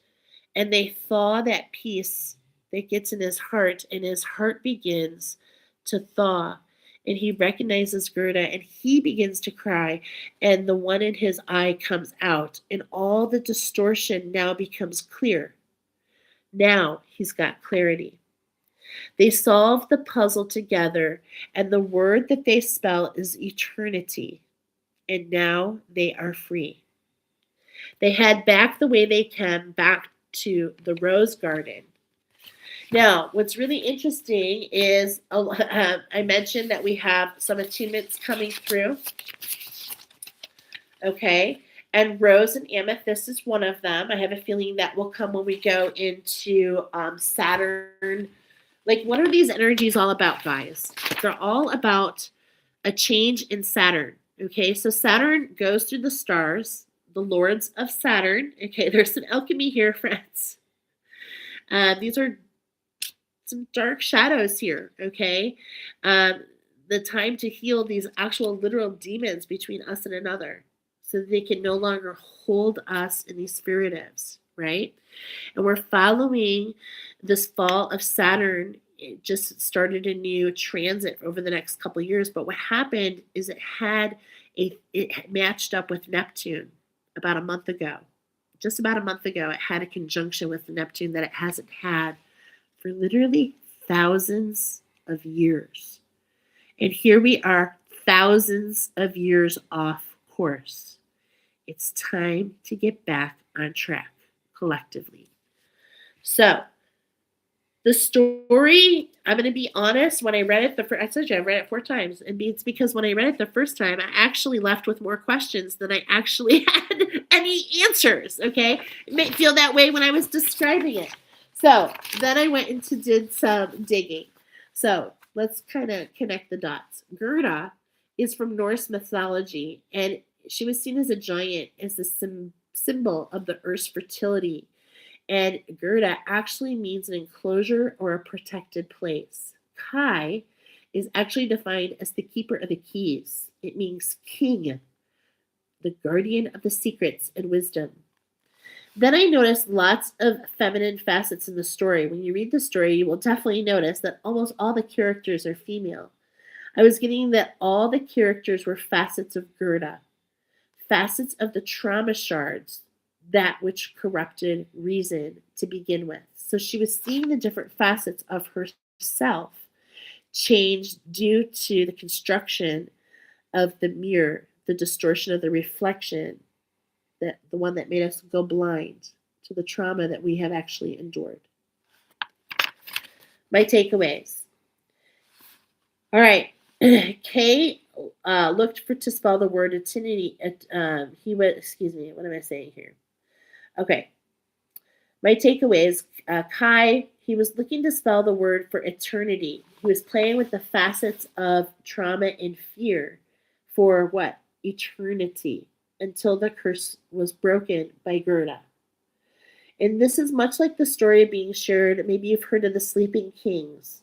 and they thaw that peace that gets in his heart. And his heart begins to thaw. And he recognizes Gerda and he begins to cry. And the one in his eye comes out. And all the distortion now becomes clear. Now he's got clarity. They solve the puzzle together, and the word that they spell is eternity. And now they are free. They head back the way they came, back to the rose garden. Now, what's really interesting is I mentioned that we have some attunements coming through. Okay. And rose and amethyst is one of them. I have a feeling that will come when we go into Saturn. Like, what are these energies all about, guys? They're all about a change in Saturn. Okay, so Saturn goes through the stars, the lords of Saturn. Okay, there's some alchemy here, friends. These are some dark shadows here, okay? The time to heal these actual literal demons between us and another so that they can no longer hold us in these spiritives, right? And we're following this fall of Saturn. It just started a new transit over the next couple of years. But what happened is it matched up with Neptune about a month ago. Just about a month ago, it had a conjunction with Neptune that it hasn't had for literally thousands of years. And here we are, thousands of years off course. It's time to get back on track collectively. So, the story, I'm going to be honest, when I read it, I told you I read it 4 times. And it's because when I read it the first time, I actually left with more questions than I actually had any answers, okay? It may feel that way when I was describing it. So, then I went and did some digging. So, let's kind of connect the dots. Gerda is from Norse mythology, and she was seen as a giant, as the symbol of the earth's fertility. And Gerda actually means an enclosure or a protected place. Kai is actually defined as the keeper of the keys. It means king, the guardian of the secrets and wisdom. Then I noticed lots of feminine facets in the story. When you read the story, you will definitely notice that almost all the characters are female. I was getting that all the characters were facets of Gerda, facets of the trauma shards, that which corrupted reason to begin with. So she was seeing the different facets of herself change due to the construction of the mirror, the distortion of the reflection, that the one that made us go blind to the trauma that we have actually endured. My takeaways. All right. Kay looked to spell the word eternity. What am I saying here? Okay. My takeaways, Kai, he was looking to spell the word for eternity. He was playing with the facets of trauma and fear for what? Eternity, until the curse was broken by Gerda. And this is much like the story being shared. Maybe you've heard of the Sleeping Kings.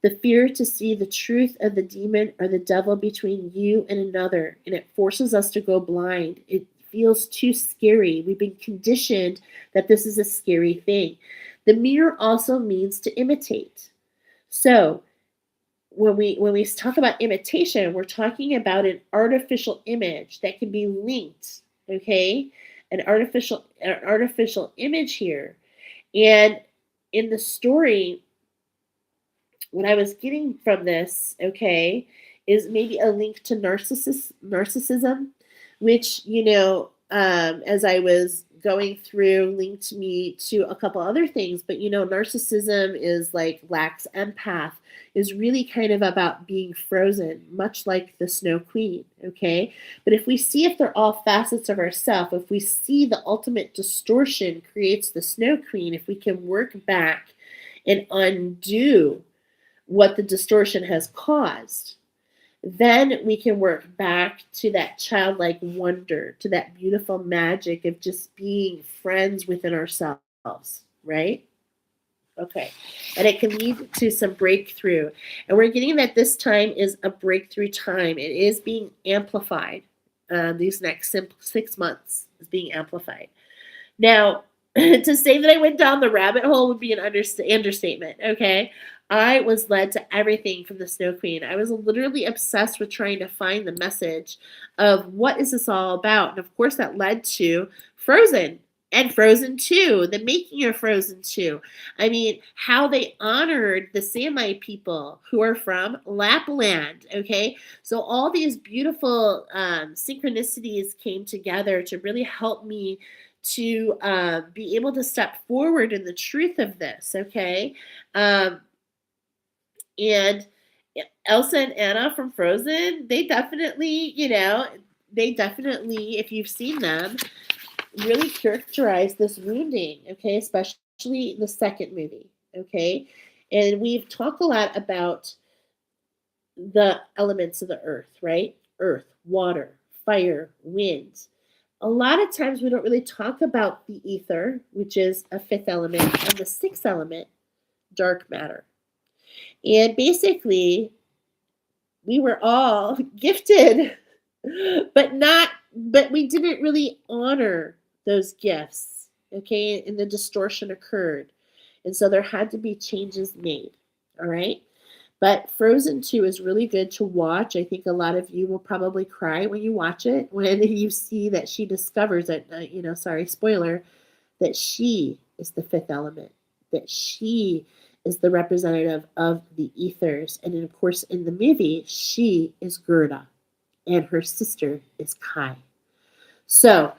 The fear to see the truth of the demon or the devil between you and another, and it forces us to go blind. It feels too scary. We've been conditioned that this is a scary thing. The mirror also means to imitate. So when we talk about imitation, we're talking about an artificial image that can be linked, okay? An artificial image here. And in the story, what I was getting from this, okay, is maybe a link to narcissism, which, as I was going through linked me to a couple other things, but narcissism is like lacks empath, is really kind of about being frozen, much like the Snow Queen, okay? But if we see if they're all facets of ourself, if we see the ultimate distortion creates the Snow Queen, if we can work back and undo what the distortion has caused, then we can work back to that childlike wonder, to that beautiful magic of just being friends within ourselves, right? Okay. And it can lead to some breakthrough. And we're getting that this time is a breakthrough time. It is being amplified. These next 6 months is being amplified. Now, to say that I went down the rabbit hole would be an understatement, okay? I was led to everything from the Snow Queen. I was literally obsessed with trying to find the message of what is this all about. And of course, that led to Frozen and Frozen 2, the making of Frozen 2. I mean, how they honored the Sami people who are from Lapland, okay? So all these beautiful synchronicities came together to really help me to be able to step forward in the truth of this, okay? And Elsa and Anna from Frozen, they definitely, if you've seen them, really characterize this wounding, okay? Especially the second movie, okay? And we've talked a lot about the elements of the earth, right? Earth, water, fire, wind. A lot of times we don't really talk about the ether, which is a fifth element, and the sixth element, dark matter. And basically, we were all gifted, but we didn't really honor those gifts, okay? And the distortion occurred. And so there had to be changes made, all right? But Frozen 2 is really good to watch. I think a lot of you will probably cry when you watch it, when you see that she discovers that, sorry, spoiler, that she is the fifth element, that she is the representative of the ethers. And of course, in the movie, she is Gerda, and her sister is Kai. So,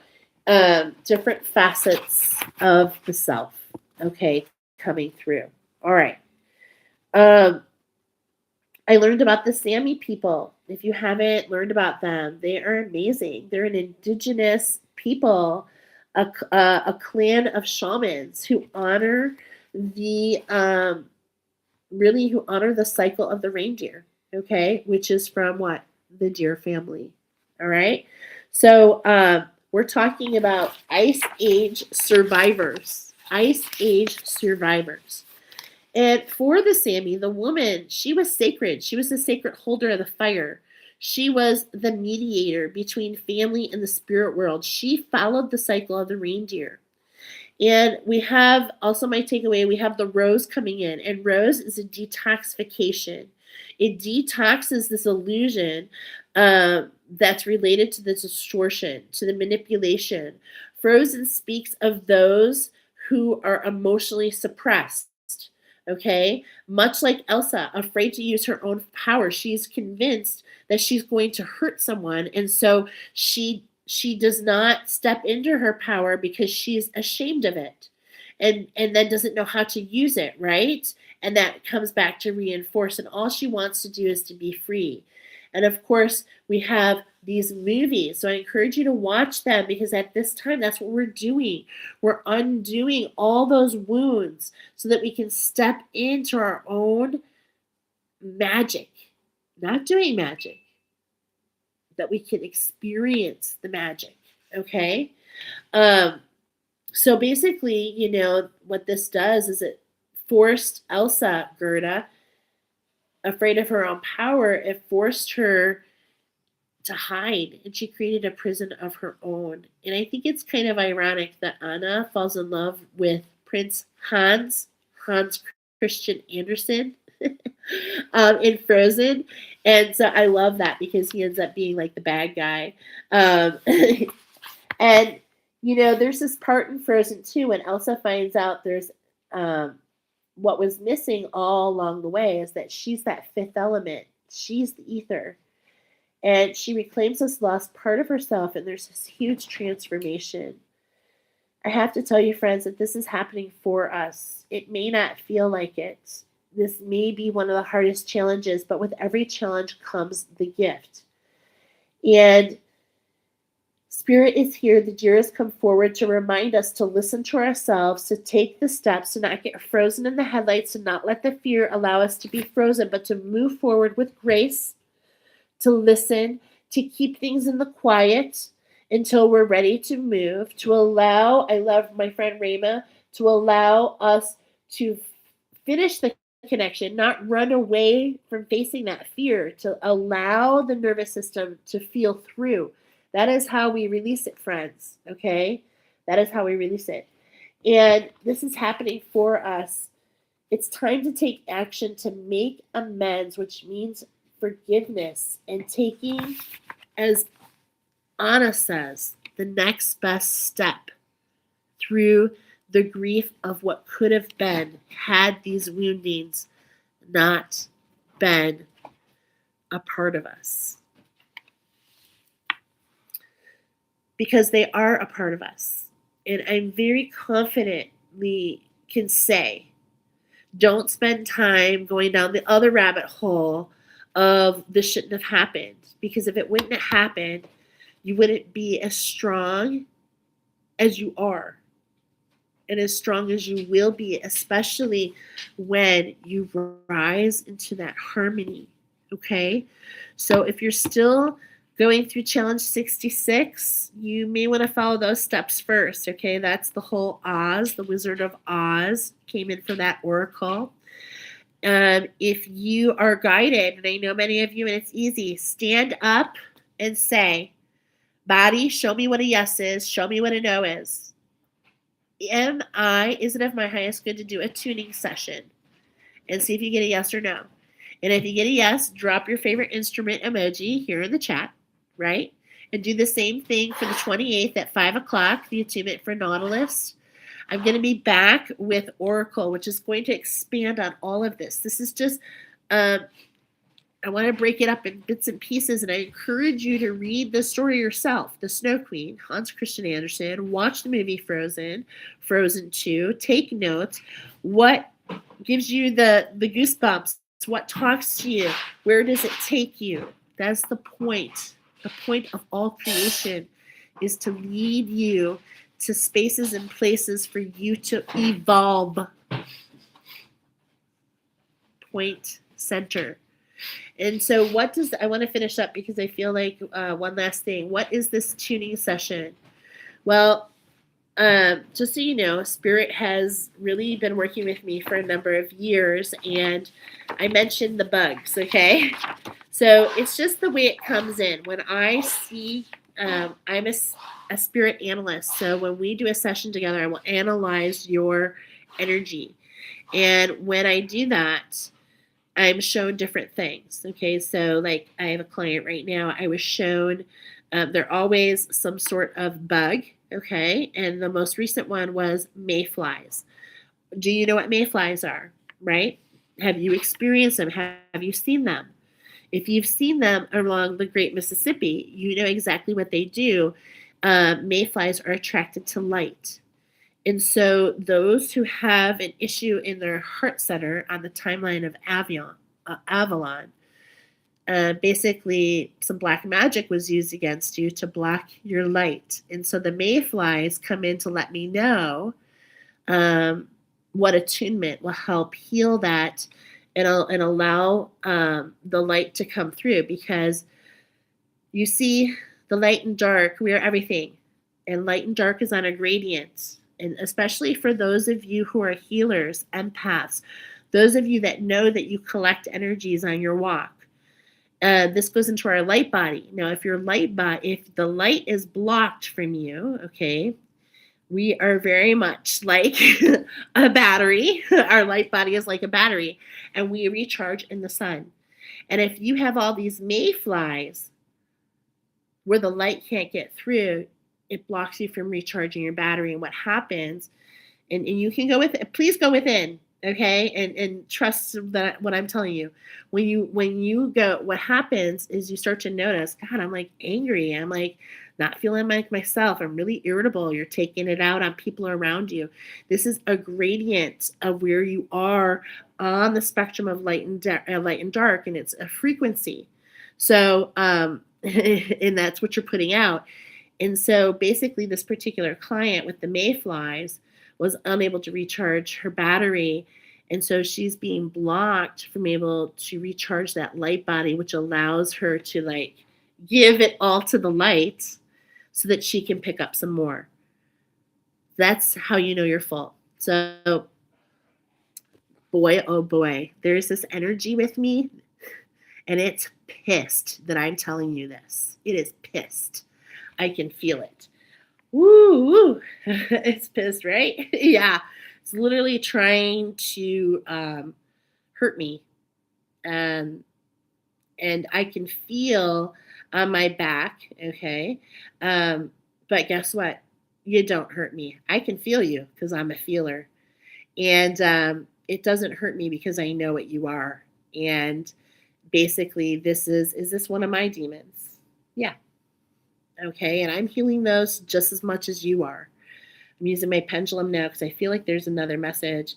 different facets of the self, okay, coming through. All right. I learned about the Sami people. If you haven't learned about them, they are amazing. They're an indigenous people, a clan of shamans who honor the who honor the cycle of the reindeer. Okay, which is from what? The deer family. All right. So we're talking about Ice Age survivors. Ice Age survivors. And for the Sami, the woman, she was sacred. She was the sacred holder of the fire. She was the mediator between family and the spirit world. She followed the cycle of the reindeer. And we have also my takeaway, we have the rose coming in. And rose is a detoxification. It detoxes this illusion that's related to the distortion, to the manipulation. Frozen speaks of those who are emotionally suppressed. Okay, much like Elsa, afraid to use her own power. She's convinced that she's going to hurt someone, and so she does not step into her power because she's ashamed of it, and then doesn't know how to use it, right? And that comes back to reinforce. And all she wants to do is to be free. And of course, we have these movies. So I encourage you to watch them because at this time, that's what we're doing. We're undoing all those wounds so that we can step into our own magic, not doing magic, that we can experience the magic. Okay. So basically, what this does is it forced Elsa, Gerda, afraid of her own power, it forced her to hide, and she created a prison of her own. And I think it's kind of ironic that Anna falls in love with Prince Hans Christian Andersen in Frozen. And so I love that because he ends up being like the bad guy. And, there's this part in Frozen 2 when Elsa finds out there's what was missing all along the way is that she's that fifth element. She's the ether. And she reclaims this lost part of herself, and there's this huge transformation. I have to tell you, friends, that this is happening for us. It may not feel like it. This may be one of the hardest challenges, but with every challenge comes the gift. And Spirit is here. The deer has come forward to remind us to listen to ourselves, to take the steps, to not get frozen in the headlights, to not let the fear allow us to be frozen, but to move forward with grace, to listen, to keep things in the quiet until we're ready to move, to allow, I love my friend Rama, to allow us to finish the connection, not run away from facing that fear, to allow the nervous system to feel through. That is how we release it, friends, okay? That is how we release it. And this is happening for us. It's time to take action to make amends, which means forgiveness and taking, as Anna says, the next best step through the grief of what could have been had these woundings not been a part of us. Because they are a part of us. And I'm very confidently can say, don't spend time going down the other rabbit hole of this shouldn't have happened. Because if it wouldn't have happened, you wouldn't be as strong as you are. And as strong as you will be, especially when you rise into that harmony. Okay? So if you're still going through challenge 66, you may want to follow those steps first. Okay? That's the whole Oz, the Wizard of Oz came in for that oracle. If you are guided, and I know many of you, and it's easy, stand up and say, body, show me what a yes is, show me what a no is. Is it of my highest good to do a tuning session? And see if you get a yes or no. And if you get a yes, drop your favorite instrument emoji here in the chat, right? And do the same thing for the 28th at 5 o'clock, the attunement for Nautilus. I'm going to be back with Oracle, which is going to expand on all of this. This is just, I want to break it up in bits and pieces, and I encourage you to read the story yourself, The Snow Queen, Hans Christian Andersen, watch the movie Frozen, Frozen 2, take notes. What gives you the goosebumps? What talks to you? Where does it take you? That's the point. The point of all creation is to lead you to spaces and places for you to evolve. Point center. And so I want to finish up because I feel like one last thing. What is this tuning session? Well, just so you know, Spirit has really been working with me for a number of years, and I mentioned the bugs, okay? So it's just the way it comes in. When I see, I'm a spirit analyst, so when we do a session together, I will analyze your energy. And when I do that, I'm shown different things, okay? So like I have a client right now, I was shown they're always some sort of bug, okay? And the most recent one was mayflies. Do you know what mayflies are, right? Have you experienced them? Have you seen them? If you've seen them along the Great Mississippi, you know exactly what they do. Mayflies are attracted to light. And so those who have an issue in their heart center on the timeline of Avalon, basically some black magic was used against you to block your light. And so the mayflies come in to let me know what attunement will help heal that and allow the light to come through. Because you see, the light and dark, we are everything. And light and dark is on a gradient. And especially for those of you who are healers, empaths, those of you that know that you collect energies on your walk. This goes into our light body. Now, if if the light is blocked from you, okay, we are very much like a battery. Our light body is like a battery, and we recharge in the sun. And if you have all these mayflies where the light can't get through, it blocks you from recharging your battery. And what happens, and you can go with it, please go within Okay, and trust that what I'm telling you. When you go, what happens is you start to notice, God, I'm like angry. I'm like not feeling like myself. I'm really irritable. You're taking it out on people around you. This is a gradient of where you are on the spectrum of light and dark, and it's a frequency. So, and that's what you're putting out. And so basically, this particular client with the mayflies was unable to recharge her battery. And so she's being blocked from able to recharge that light body, which allows her to like give it all to the light so that she can pick up some more. That's how you know you're full. So, boy, oh boy, there's this energy with me, and it's pissed that I'm telling you this. It is pissed. I can feel it. Woo, woo. It's pissed, right? Yeah. It's literally trying to hurt me. Um, and I can feel on my back, okay? But guess what? You don't hurt me. I can feel you because I'm a feeler. And it doesn't hurt me because I know what you are. And basically, is this one of my demons? Yeah. Okay. And I'm healing those just as much as you are. I'm using my pendulum now because I feel like there's another message.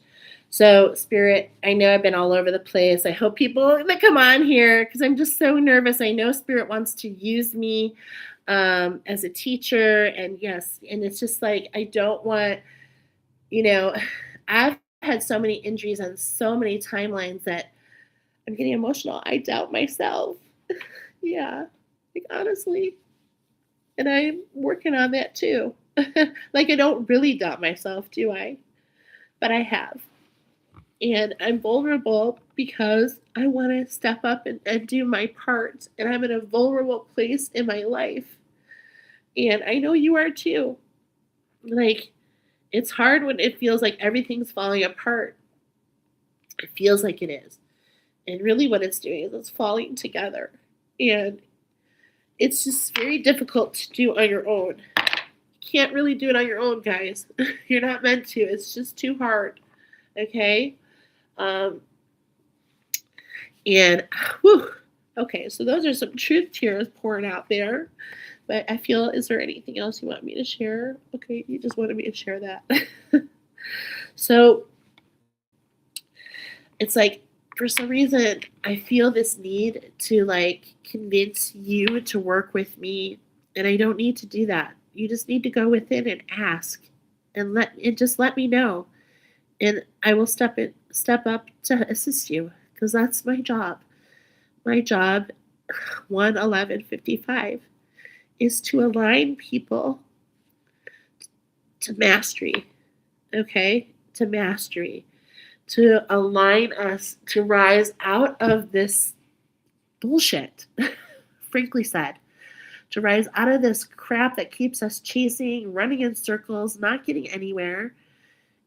So, Spirit, I know I've been all over the place. I hope people that come on here because I'm just so nervous. I know Spirit wants to use me as a teacher. And yes, and it's just like, I don't want, you know, I've had so many injuries on so many timelines that I'm getting emotional. I doubt myself. Yeah, like honestly. And I'm working on that too. Like, I don't really doubt myself, do I? But I have. And I'm vulnerable because I want to step up and do my part. And I'm in a vulnerable place in my life. And I know you are too. Like, it's hard when it feels like everything's falling apart. It feels like it is. And really, what it's doing is it's falling together. And it's just very difficult to do on your own. You can't really do it on your own, guys. You're not meant to. It's just too hard. Okay? Um, and whew, okay, so those are some truth tears pouring out there. But I feel, is there anything else you want me to share? Okay, you just wanted me to share that. So it's like, for some reason, I feel this need to like convince you to work with me, and I don't need to do that. You just need to go within and ask, and just let me know, and I will step up to assist you because that's my job. My job, 11155, is to align people to mastery. Okay, to mastery, to align us to rise out of this bullshit, frankly said, to rise out of this crap that keeps us chasing, running in circles, not getting anywhere.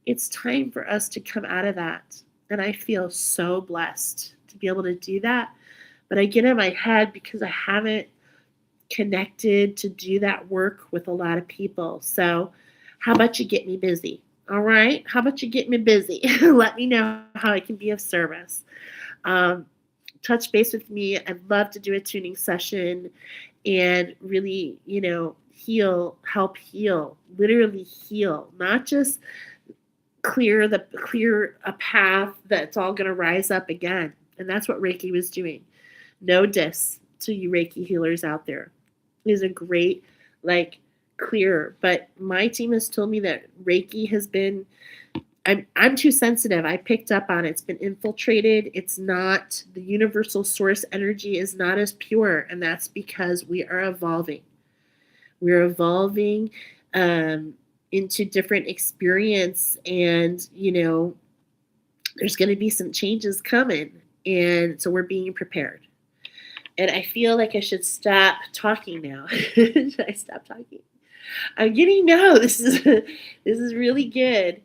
It's time for us to come out of that. And I feel so blessed to be able to do that. But I get in my head because I haven't connected to do that work with a lot of people. So, how about you get me busy? All right. How about you get me busy? Let me know how I can be of service. Um, Touch base with me. I'd love to do a tuning session and really, help heal, literally heal, not just clear a path that's all going to rise up again. And that's what Reiki was doing. No diss to you Reiki healers out there. It is a great, like, clear. But my team has told me that Reiki has been, I'm too sensitive. I picked up on it. It's been infiltrated. It's not, the universal source energy is not as pure. And that's because we are evolving. We're evolving into different experience. And, there's going to be some changes coming. And so we're being prepared. And I feel like I should stop talking now. Should I stop talking? I'm getting no. This is really good.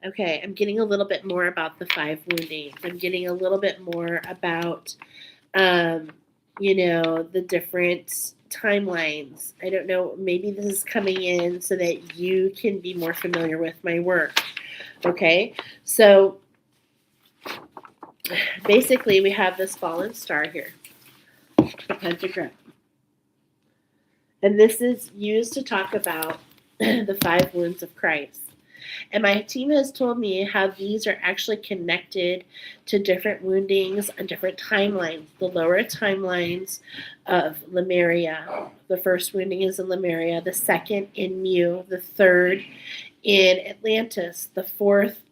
Okay, I'm getting a little bit more about the 5 woundings. I'm getting a little bit more about, the different timelines. I don't know, maybe this is coming in so that you can be more familiar with my work. Okay, so basically we have this fallen star here, the pentagram. And this is used to talk about the 5 wounds of Christ. And my team has told me how these are actually connected to different woundings and different timelines. The lower timelines of Lemuria. The first wounding is in Lemuria, the second in Mu, the third in Atlantis, the fourth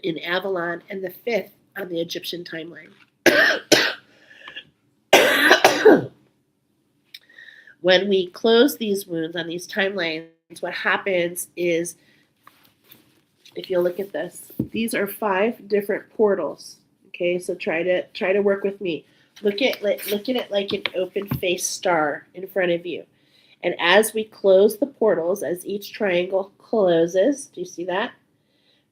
in Avalon, and the fifth on the Egyptian timeline. When we close these wounds on these timelines, what happens is, if you look at this, these are 5 different portals. Okay, so try to work with me. Look at it like an open-faced star in front of you. And as we close the portals, as each triangle closes, do you see that?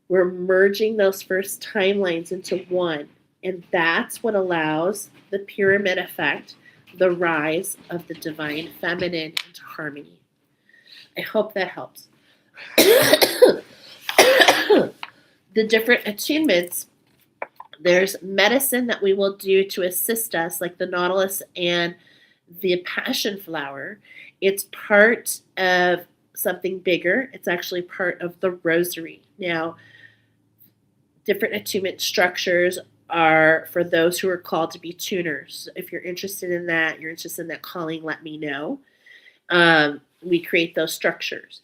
We're merging those first timelines into one. And that's what allows the pyramid effect, the rise of the divine feminine into harmony. I hope that helps. The different attunements, there's medicine that we will do to assist us, like the nautilus and the passion flower. It's part of something bigger. It's actually part of the rosary. Now, different attunement structures are for those who are called to be tuners. If you're interested in that, you're interested in that calling, let me know. We create those structures.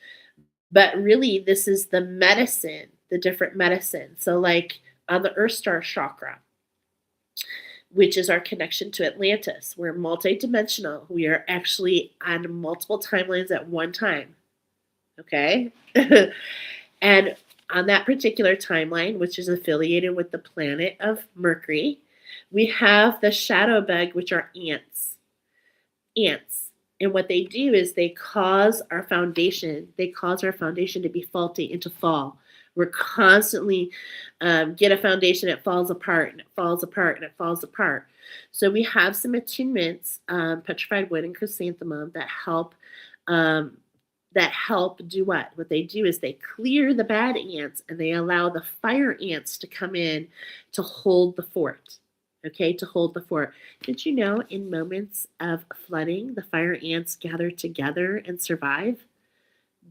But really, this is the medicine, the different medicine. So like on the Earth Star chakra, which is our connection to Atlantis, we're multidimensional. We are actually on multiple timelines at one time. Okay? And on that particular timeline, which is affiliated with the planet of Mercury, we have the shadow bug, which are ants. Ants. And what they do is they cause our foundation to be faulty and to fall. We're constantly get a foundation, it falls apart, and it falls apart, and it falls apart. So we have some attunements, petrified wood and chrysanthemum, that help do what? What they do is they clear the bad ants, and they allow the fire ants to come in to hold the fort. Okay, to hold the fort. Did you know in moments of flooding, the fire ants gather together and survive?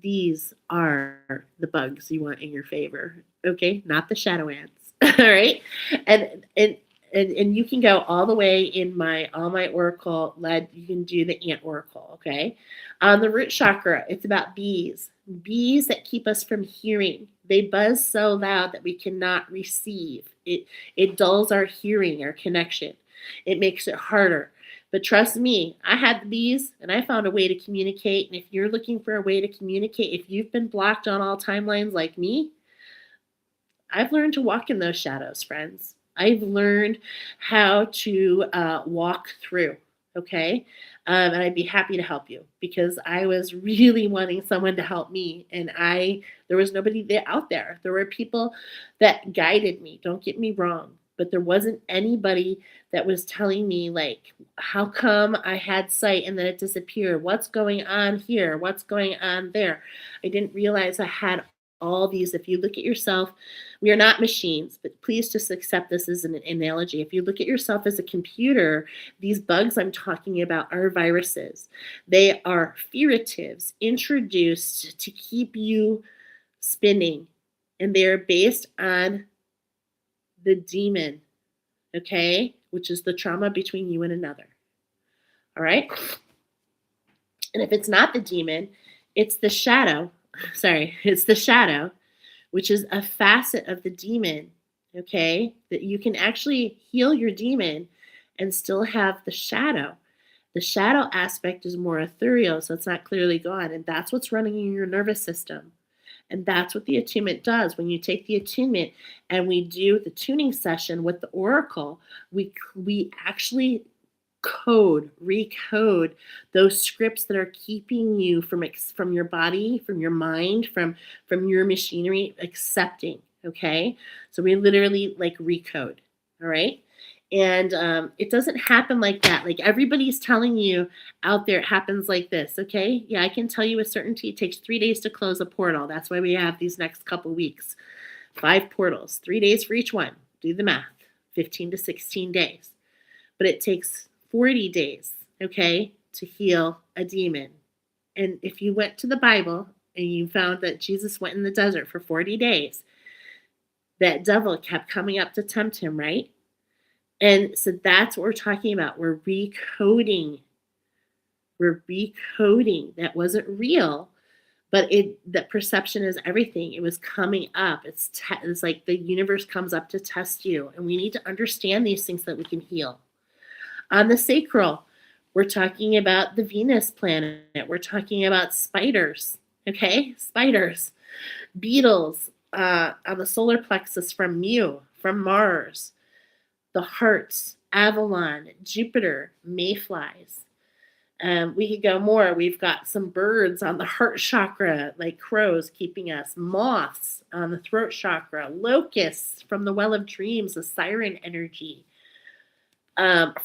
These are the bugs you want in your favor. Okay, not the shadow ants. All right, and you can go all the way in all my oracle led. You can do the ant oracle. Okay, on the root chakra, it's about bees that keep us from hearing. They buzz so loud that we cannot receive. It dulls our hearing, our connection. It makes it harder. But trust me, I had the bees and I found a way to communicate. And if you're looking for a way to communicate, if you've been blocked on all timelines like me, I've learned to walk in those shadows, friends. I've learned how to walk through, okay? And I'd be happy to help you because I was really wanting someone to help me. And there was nobody out there. There were people that guided me, don't get me wrong. But there wasn't anybody that was telling me, like, how come I had sight and then it disappeared? What's going on here? What's going on there? I didn't realize I had all these. If you look at yourself, we are not machines, but please just accept this as an analogy. If you look at yourself as a computer, these bugs I'm talking about are viruses. They are furatives introduced to keep you spinning, and they are based on the demon, okay, which is the trauma between you and another. All right? And if it's not the demon, it's the shadow. It's the shadow, which is a facet of the demon, okay, that you can actually heal your demon and still have the shadow. The shadow aspect is more ethereal, so it's not clearly gone, and that's what's running in your nervous system. And that's what the attunement does. When you take the attunement and we do the tuning session with the oracle, we actually recode those scripts that are keeping you from your body, from your mind, from your machinery accepting. Okay, so we literally like recode. All right, And it doesn't happen like that. Like everybody's telling you out there, it happens like this. Okay. Yeah, I can tell you with certainty it takes 3 days to close a portal. That's why we have these next couple weeks. 5 portals, 3 days for each one. Do the math, 15 to 16 days. But it takes 40 days, okay, to heal a demon. And if you went to the Bible and you found that Jesus went in the desert for 40 days, that devil kept coming up to tempt him, right? And so that's what we're talking about. We're recoding. We're recoding. That wasn't real, but that perception is everything. It was coming up. It's like the universe comes up to test you, and we need to understand these things so that we can heal. On the sacral, we're talking about the Venus planet. We're talking about spiders. Okay, spiders, beetles. On the solar plexus from Mars, the hearts, Avalon, Jupiter, mayflies. We could go more. We've got some birds on the heart chakra, like crows keeping us, moths on the throat chakra, locusts from the well of dreams, the siren energy,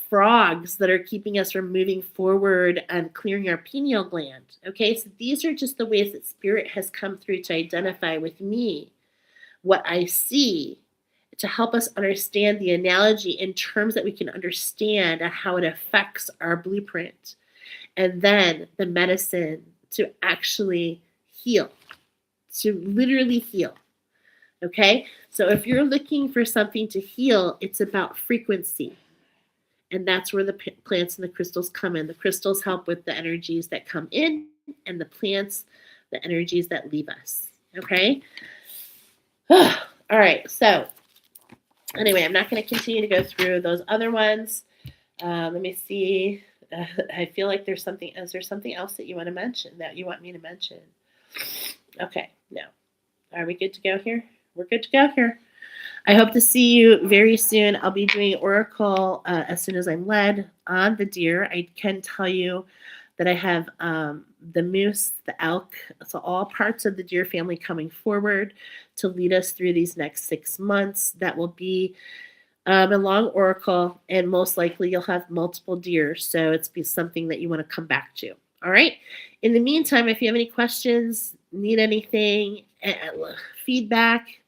frogs that are keeping us from moving forward and clearing our pineal gland. Okay, so these are just the ways that spirit has come through to identify with me what I see, to help us understand the analogy in terms that we can understand how it affects our blueprint. And then the medicine to actually heal, to literally heal. Okay? So if you're looking for something to heal, it's about frequency. And that's where the plants and the crystals come in. The crystals help with the energies that come in, and the plants, the energies that leave us. Okay? All right. So anyway, I'm not going to continue to go through those other ones. Let me see. I feel like there's something. Is there something else that you want to mention, that you want me to mention? Okay. No. Are we good to go here? We're good to go here. I hope to see you very soon. I'll be doing Oracle as soon as I'm led on the deer. I can tell you that I have the moose, the elk, so all parts of the deer family coming forward to lead us through these next 6 months. That will be a long oracle, and most likely you'll have multiple deer, so it's be something that you want to come back to. All right? In the meantime, if you have any questions, need anything, feedback,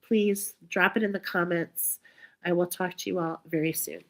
please drop it in the comments. I will talk to you all very soon.